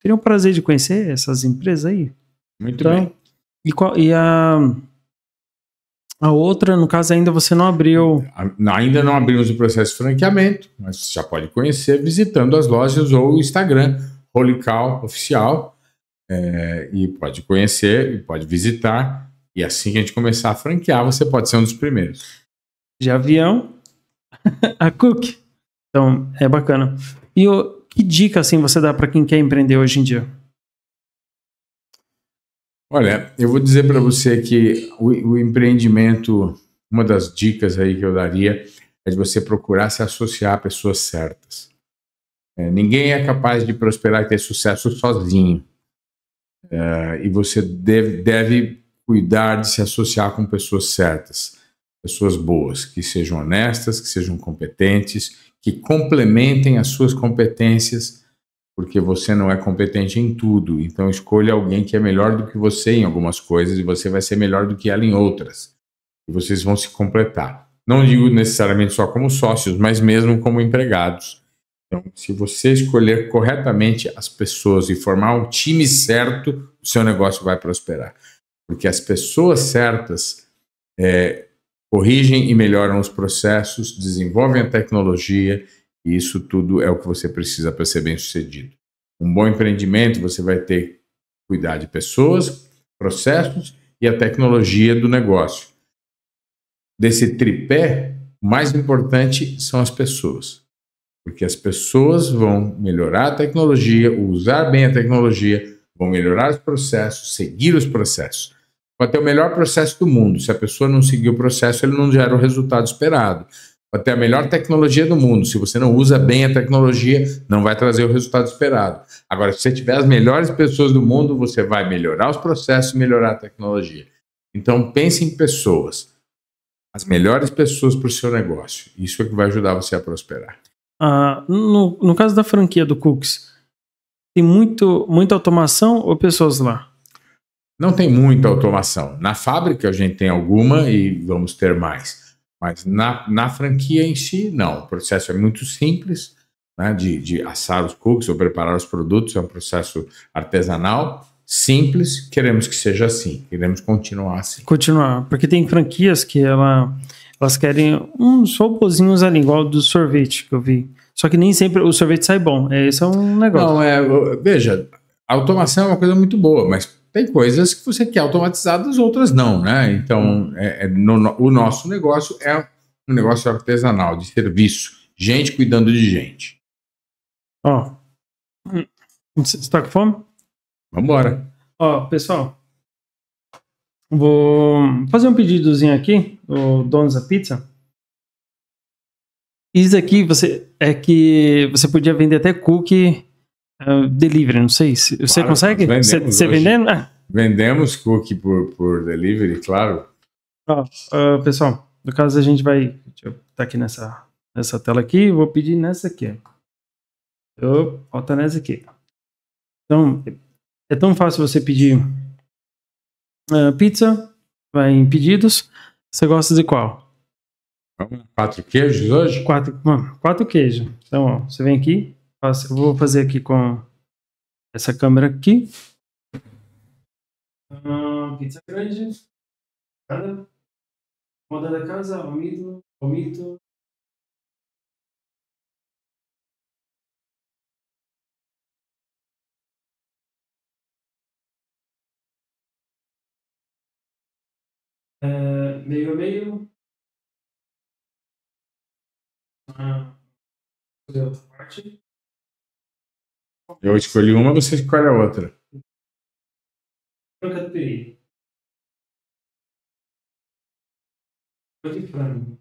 teria um prazer de conhecer essas empresas aí. Muito bem. E a outra, no caso, ainda você não abriu... Ainda não abrimos o processo de franqueamento, mas você já pode conhecer visitando as lojas ou o Instagram, Holy Cow Oficial, e pode conhecer, e pode visitar, e assim que a gente começar a franquear, você pode ser um dos primeiros. De avião, a Cook. Então, é bacana. E que dica assim você dá para quem quer empreender hoje em dia? Olha, eu vou dizer para você que o empreendimento, uma das dicas aí que eu daria é de você procurar se associar a pessoas certas. Ninguém é capaz de prosperar e ter sucesso sozinho. E você deve cuidar de se associar com pessoas certas, pessoas boas, que sejam honestas, que sejam competentes, que complementem as suas competências, porque você não é competente em tudo. Então escolha alguém que é melhor do que você em algumas coisas e você vai ser melhor do que ela em outras. E vocês vão se completar. Não digo necessariamente só como sócios, mas mesmo como empregados. Então, se você escolher corretamente as pessoas e formar um time certo, o seu negócio vai prosperar. Porque as pessoas certas corrigem e melhoram os processos, desenvolvem a tecnologia, e isso tudo é o que você precisa para ser bem-sucedido. Um bom empreendimento, você vai ter que cuidar de pessoas, processos e a tecnologia do negócio. Desse tripé, o mais importante são as pessoas, porque as pessoas vão melhorar a tecnologia, usar bem a tecnologia, vão melhorar os processos, seguir os processos. Pode ter o melhor processo do mundo, se a pessoa não seguir o processo, ele não gera o resultado esperado. Pode ter a melhor tecnologia do mundo, se você não usa bem a tecnologia, não vai trazer o resultado esperado. Agora, se você tiver as melhores pessoas do mundo, você vai melhorar os processos e melhorar a tecnologia. Então, pense em pessoas. As melhores pessoas para o seu negócio. Isso é que vai ajudar você a prosperar. No caso da franquia do Cooks, tem muita automação ou pessoas lá? Não tem muita automação. Na fábrica a gente tem alguma e vamos ter mais. Mas na franquia em si, não. O processo é muito simples, né, de assar os cookies ou preparar os produtos. É um processo artesanal, simples. Queremos que seja assim. Queremos continuar assim. Continuar. Porque tem franquias que elas querem uns robozinhos ali, igual do sorvete que eu vi. Só que nem sempre o sorvete sai bom. Esse é um negócio. Não, veja, a automação é uma coisa muito boa, mas tem coisas que você quer automatizadas, outras não, né? Então, o nosso negócio é um negócio artesanal, de serviço. Gente cuidando de gente. Você está com fome? Vamos embora. Pessoal, vou fazer um pedidozinho aqui, o Donos da Pizza. Isso aqui que você podia vender até cookie delivery, não sei. Você consegue? Você vendendo? Vendemos cookie por delivery, claro. Pessoal, no caso a gente vai... Deixa eu estar aqui nessa nessa tela aqui, vou pedir nessa aqui. Falta nessa aqui. Então, é tão fácil você pedir pizza, vai em pedidos. Você gosta de qual? 4 queijos hoje? 4 queijos. Então, ó, você vem aqui, eu vou fazer aqui com essa câmera aqui. Pizza grande. Moda da casa, omito. Meio a meio. Outra parte. Eu escolhi uma, você escolhe a outra. Catupiry. De frango.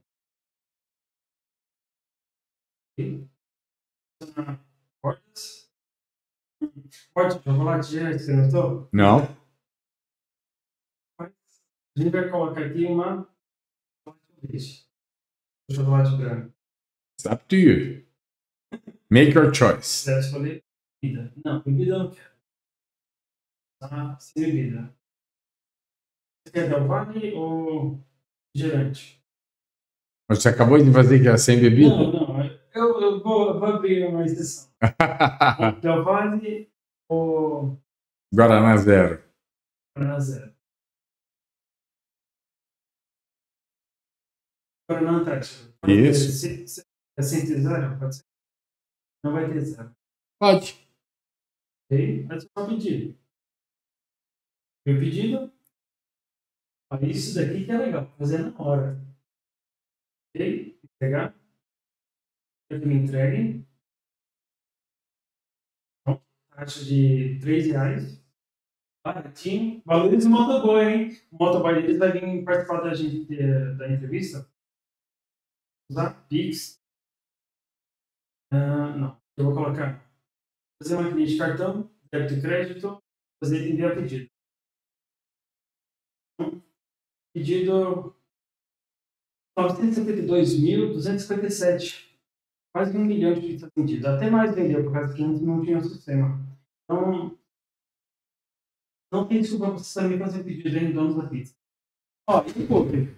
Cortes de chocolate já experimentou? Não. A gente vai colocar aqui uma chocolate branco. It's up to you. Make your choice. Deve escolher bebida. Não, bebida eu não quero. Sem bebida. Você quer Del Valle ou gerante? Você acabou de fazer que era sem bebida? Não. Eu vou abrir uma exceção. Del Valle ou Guaraná Zero. Guaraná Zero. Guaraná Antártica. Isso. É sem ter zero? Pode ser? Não vai ter zero. Pode. Ok? É só pedir. Meu pedido. Isso daqui que é legal. Fazer na hora. Ok? Pegar. Quero que me entreguem. Taxa de R$3. Baratinho. Valores do motoboy, hein? O motoboy deles vai vir participar da entrevista. Usar Pix. Não. Eu vou colocar. Fazer uma maquininha de cartão, débito e crédito, fazer enviar pedido. Pedido 952.257. Quase 1 milhão de pizzas vendidas. Até mais vendeu, por causa que antes não tinha o sistema. Então, não tem desculpa para você também fazer pedido em donos da pizza. Ó, e o cookie?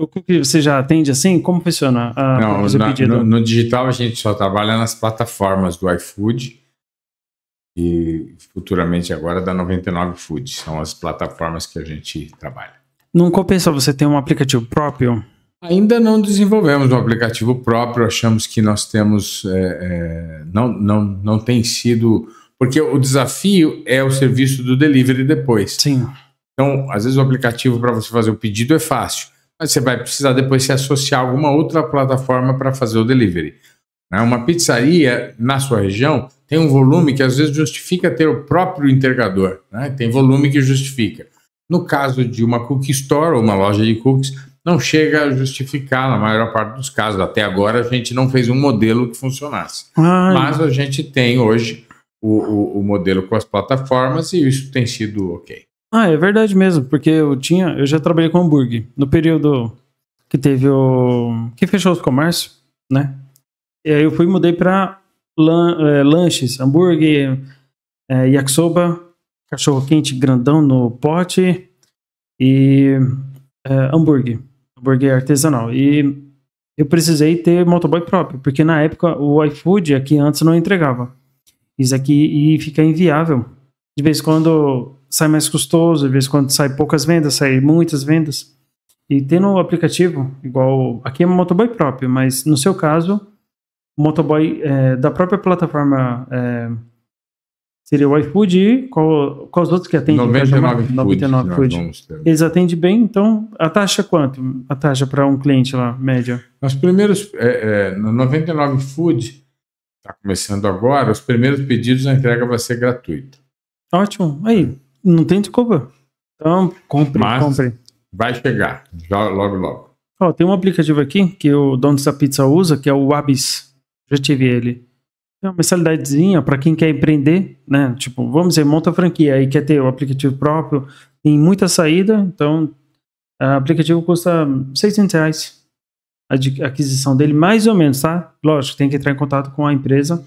O cookie você já atende assim? Como funciona no digital a gente só trabalha nas plataformas do iFood e futuramente agora da 99 Food. São as plataformas que a gente trabalha. Não compensa você ter um aplicativo próprio? Ainda não desenvolvemos um aplicativo próprio, achamos que nós temos... não tem sido... Porque o desafio é o serviço do delivery depois. Sim. Então, às vezes o aplicativo para você fazer o pedido é fácil, mas você vai precisar depois se associar a alguma outra plataforma para fazer o delivery. Uma pizzaria na sua região tem um volume que às vezes justifica ter o próprio entregador. Tem volume que justifica. No caso de uma cookie store ou uma loja de cookies, não chega a justificar na maior parte dos casos. Até agora a gente não fez um modelo que funcionasse. Mas a gente tem hoje o modelo com as plataformas e isso tem sido ok. É verdade mesmo, porque eu já trabalhei com hambúrguer no período que teve que fechou os comércios, né? E aí eu mudei para lanches, hambúrguer, yakisoba, cachorro quente grandão no pote e hambúrguer artesanal. E eu precisei ter motoboy próprio, porque na época o iFood aqui antes não entregava. Isso aqui fica inviável. De vez em quando sai mais custoso, de vez em quando sai poucas vendas, sai muitas vendas. E tendo um aplicativo, igual aqui é um motoboy próprio, mas no seu caso, o motoboy da própria plataforma seria o iFood e qual os outros que atendem? 99 Food. Eles atendem bem, então a taxa é quanto? A taxa para um cliente lá, média? Os primeiros, no 99 Food, está começando agora, os primeiros pedidos a entrega vai ser gratuita. Ótimo, aí, não tem desculpa. Então, compre. Vai chegar, já logo. Ó, tem um aplicativo aqui que o dono da pizza usa, que é o Wabis. Já tive ele. É uma mensalidadezinha para quem quer empreender, né? Tipo, vamos dizer, monta a franquia aí, quer ter o aplicativo próprio, tem muita saída, então o aplicativo custa R$600 aquisição dele, mais ou menos, tá? Lógico, tem que entrar em contato com a empresa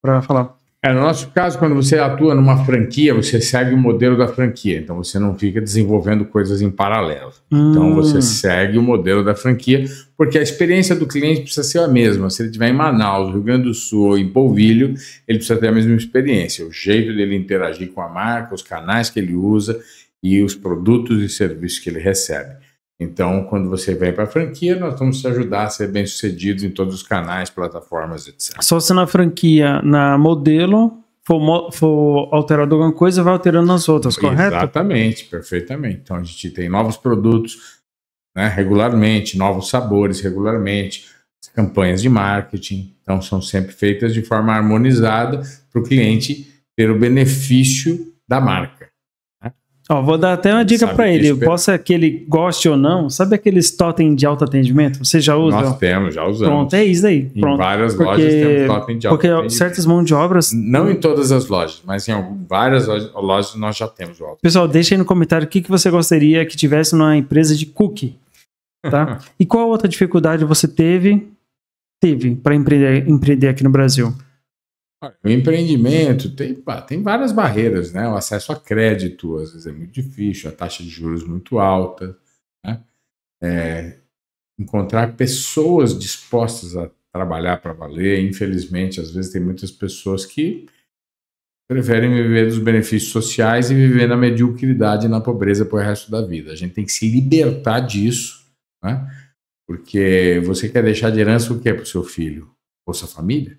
para falar. No nosso caso, quando você atua numa franquia, você segue o modelo da franquia. Então, você não fica desenvolvendo coisas em paralelo. Então, você segue o modelo da franquia, porque a experiência do cliente precisa ser a mesma. Se ele estiver em Manaus, Rio Grande do Sul ou em Polvilho, ele precisa ter a mesma experiência. O jeito dele interagir com a marca, os canais que ele usa e os produtos e serviços que ele recebe. Então, quando você vem para a franquia, nós vamos te ajudar a ser bem-sucedido em todos os canais, plataformas, etc. Só se na franquia, na modelo, for alterado alguma coisa, vai alterando nas outras, correto? Exatamente, perfeitamente. Então, a gente tem novos produtos, né, regularmente, novos sabores regularmente, campanhas de marketing. Então, são sempre feitas de forma harmonizada para o cliente ter o benefício da marca. Ó, vou dar até uma dica para ele. Possa que ele goste ou não. Sabe aqueles totem de autoatendimento? Você já usa? Nós temos, já usamos. Pronto, é isso aí. Em várias lojas temos totem de autoatendimento. Porque certas mãos de obras... Não em todas as lojas, mas em várias lojas nós já temos o autoatendimento. Pessoal, deixa aí no comentário o que você gostaria que tivesse numa empresa de cookie. Tá? E qual outra dificuldade você teve para empreender aqui no Brasil? O empreendimento tem várias barreiras, né? O acesso a crédito, às vezes é muito difícil, a taxa de juros muito alta, né? Encontrar pessoas dispostas a trabalhar para valer, infelizmente, às vezes tem muitas pessoas que preferem viver dos benefícios sociais e viver na mediocridade e na pobreza por resto da vida. A gente tem que se libertar disso, né? Porque você quer deixar de herança o quê para o seu filho? Ou sua família?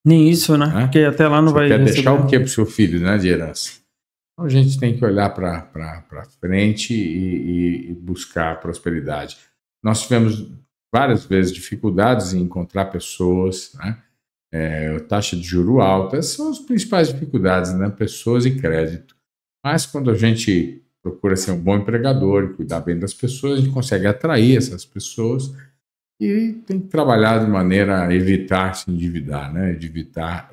Nem isso, né? Porque até lá não Você vai... quer deixar o que para o seu filho, né, de herança? Então a gente tem que olhar para frente e buscar prosperidade. Nós tivemos várias vezes dificuldades em encontrar pessoas, né? Taxa de juro alta, essas são as principais dificuldades, né? Pessoas e crédito. Mas quando a gente procura ser um bom empregador e cuidar bem das pessoas, a gente consegue atrair essas pessoas. E tem que trabalhar de maneira a evitar se endividar, né?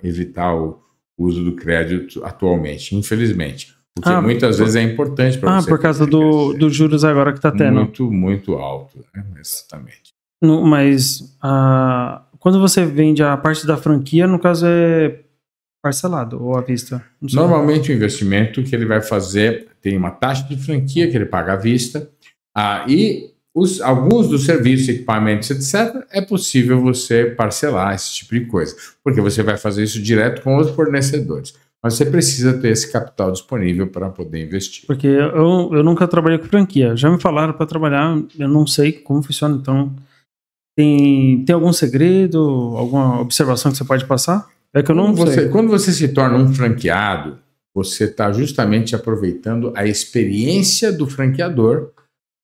Evitar o uso do crédito atualmente, infelizmente. Porque muitas vezes é importante para você. Por causa dos juros agora que está tendo. Muito, muito alto, né? Exatamente. Mas quando você vende a parte da franquia, no caso é parcelado ou à vista? Normalmente o investimento que ele vai fazer tem uma taxa de franquia que ele paga à vista e alguns dos serviços, equipamentos, etc., é possível você parcelar esse tipo de coisa, porque você vai fazer isso direto com os fornecedores. Mas você precisa ter esse capital disponível para poder investir. Porque eu nunca trabalhei com franquia. Já me falaram para trabalhar, eu não sei como funciona. Então, tem algum segredo, alguma observação que você pode passar? É que eu não sei. Quando você se torna um franqueado, você está justamente aproveitando a experiência do franqueador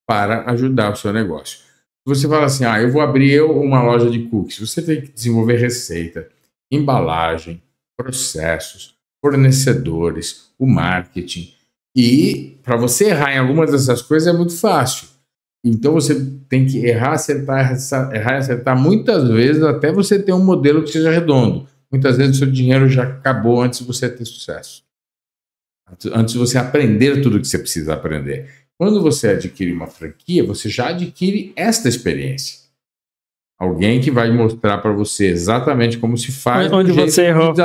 para ajudar o seu negócio. Você fala assim, eu vou abrir uma loja de cookies. Você tem que desenvolver receita, embalagem, processos, fornecedores, o marketing. E para você errar em algumas dessas coisas é muito fácil. Então você tem que errar, acertar muitas vezes até você ter um modelo que seja redondo. Muitas vezes o seu dinheiro já acabou antes de você ter sucesso. Antes de você aprender tudo que você precisa aprender. Quando você adquire uma franquia, você já adquire esta experiência. Alguém que vai mostrar para você exatamente como se faz. Onde você errou.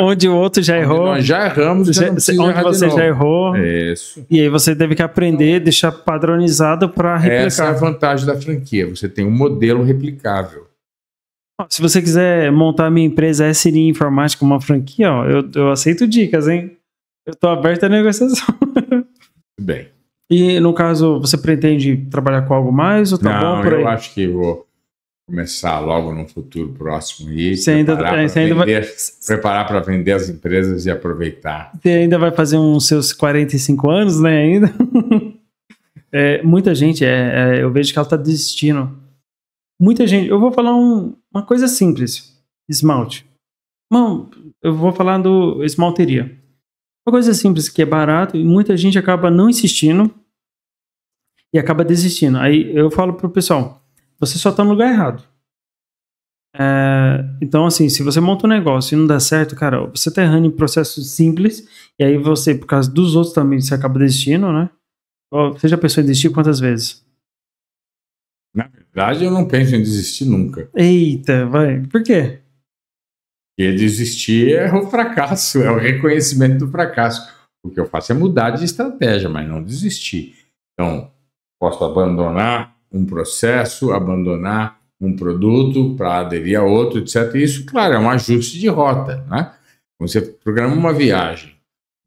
Onde o outro já errou. Nós já erramos. Onde você já errou. Isso. E aí você teve que aprender, deixar padronizado para replicar. Essa é a vantagem da franquia. Você tem um modelo replicável. Se você quiser montar a minha empresa SNI Informática, uma franquia, eu aceito dicas, hein? Eu estou aberto à negociação. Bem. E, no caso, você pretende trabalhar com algo mais ou tá bom por aí? Eu acho que vou começar logo no futuro próximo e preparar para vender as empresas e aproveitar. Você ainda vai fazer uns seus 45 anos, né, ainda? Muita gente, eu vejo que ela está desistindo. Muita gente, eu vou falar uma coisa simples, esmalte. Não, eu vou falar do esmalteria. Uma coisa simples que é barato e muita gente acaba não insistindo e acaba desistindo. Aí eu falo pro pessoal, você só tá no lugar errado. Então, assim, se você monta um negócio e não dá certo, cara, você tá errando em processos simples e aí você, por causa dos outros também, você acaba desistindo, né? Você já pensou em desistir quantas vezes? Na verdade, eu não penso em desistir nunca. Eita, vai. Por quê? Porque desistir é o fracasso, é o reconhecimento do fracasso. O que eu faço é mudar de estratégia, mas não desistir. Então, posso abandonar um processo, abandonar um produto para aderir a outro, etc. E isso, claro, é um ajuste de rota, né? Você programa uma viagem.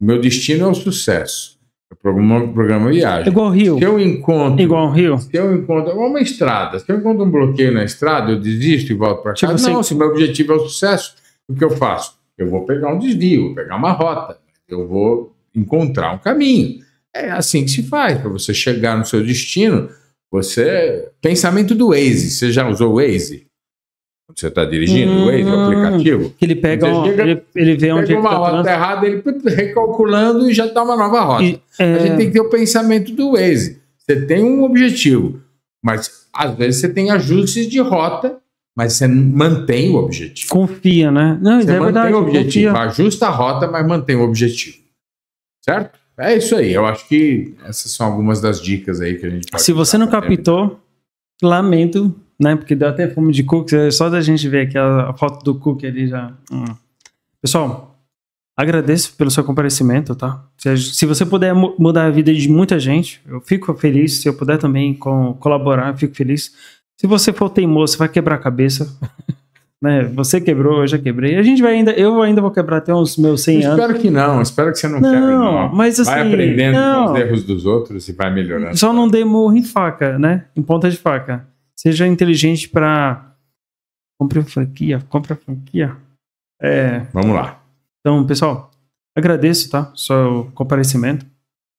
O meu destino é o sucesso. Eu programa viagem. Igual o Rio. Se eu encontro... Igual o Rio. Se eu encontro uma estrada, se eu encontro um bloqueio na estrada, eu desisto e volto para casa. Tipo, não, se meu objetivo é o sucesso, o que eu faço? Eu vou pegar um desvio, vou pegar uma rota. Eu vou encontrar um caminho. É assim que se faz. Para você chegar no seu destino, pensamento do Waze. Você já usou o Waze? Quando você está dirigindo o Waze, o aplicativo? Que ele pega, ele vê onde pega uma rota errada, ele recalculando e já dá uma nova rota. A gente tem que ter o pensamento do Waze. Você tem um objetivo, mas às vezes você tem ajustes de rota, mas você mantém o objetivo. Confia, né? Não, você é verdade. O objetivo. Confia. Ajusta a rota, mas mantém o objetivo. Certo? É isso aí. Eu acho que essas são algumas das dicas aí que a gente pode... Se você não captou, lamento, né? Porque deu até fome de cookies. Só da gente ver aqui a foto do cookie ali já... Pessoal, agradeço pelo seu comparecimento, tá? Se você puder mudar a vida de muita gente, eu fico feliz. Se eu puder também colaborar, eu fico feliz. Se você for teimoso, você vai quebrar a cabeça. Né? Você quebrou, eu já quebrei. Eu ainda vou quebrar até uns meus 100 anos. Espero que não. Espero que você não quebre, não. Mas assim, vai aprendendo com os erros dos outros e vai melhorando. Só não dê murro em faca, né? Em ponta de faca. Seja inteligente para... Compre a franquia. Vamos lá. Então, pessoal, agradeço, tá? Seu comparecimento.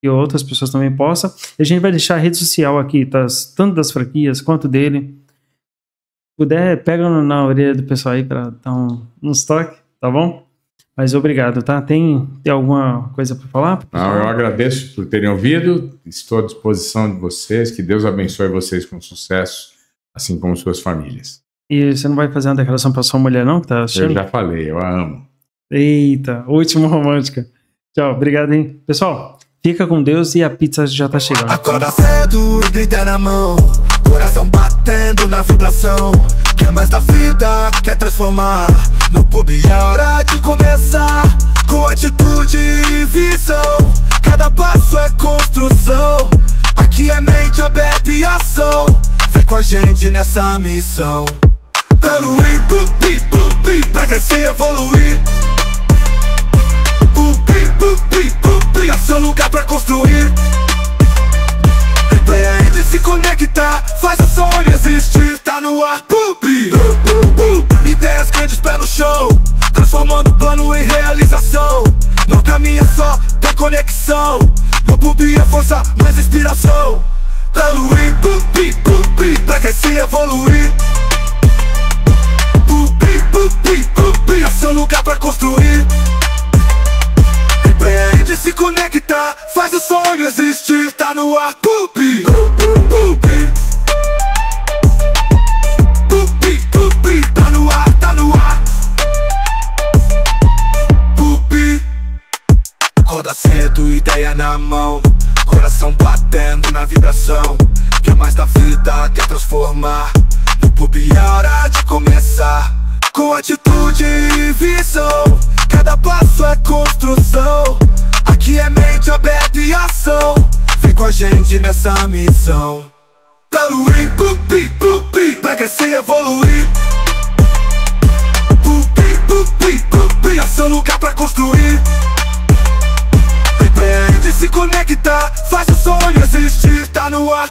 E outras pessoas também possam. A gente vai deixar a rede social aqui, tá? Tanto das franquias quanto dele. Se puder, pega na orelha do pessoal aí para dar uns toques, tá bom? Mas obrigado, tá? Tem alguma coisa para falar? Não, eu agradeço por terem ouvido. Estou à disposição de vocês. Que Deus abençoe vocês com sucesso, assim como suas famílias. E você não vai fazer uma declaração para sua mulher, não? Que tá achando? Eu já falei, eu a amo. Eita, última romântica. Tchau, obrigado, hein? Pessoal, fica com Deus e a pizza já tá chegando. Acorda cedo e grita na mão, coração batendo na vibração. Quer mais da vida, quer transformar. No pub é hora de começar. Com atitude e visão, cada passo é construção. Aqui é mente aberta e ação. Vem com a gente nessa missão. Evoluir, pra crescer e evoluir. É seu lugar pra construir. Empreende, se conectar, faz o sonho existir. Tá no ar, ideias grandes, pé no chão, transformando plano em realização. Não caminha só, tem conexão. No pub é força, mais inspiração. Evoluir, pra crescer e evoluir. É seu lugar pra construir. Empreende, se conectar, faz o sonho existir. Tá no ar, tá no ar, tá no ar. Acorda cedo, ideia na mão, coração batendo na vibração. Quer mais da vida, quer transformar. No pub é hora de começar. Com atitude e visão, cada passo é construção. Aqui é mente aberta e ação. Vem com a gente nessa missão. Evoluir, pra crescer e evoluir. É seu lugar pra construir. Empreende, se conectar, faz o sonho existir. Tá no ar,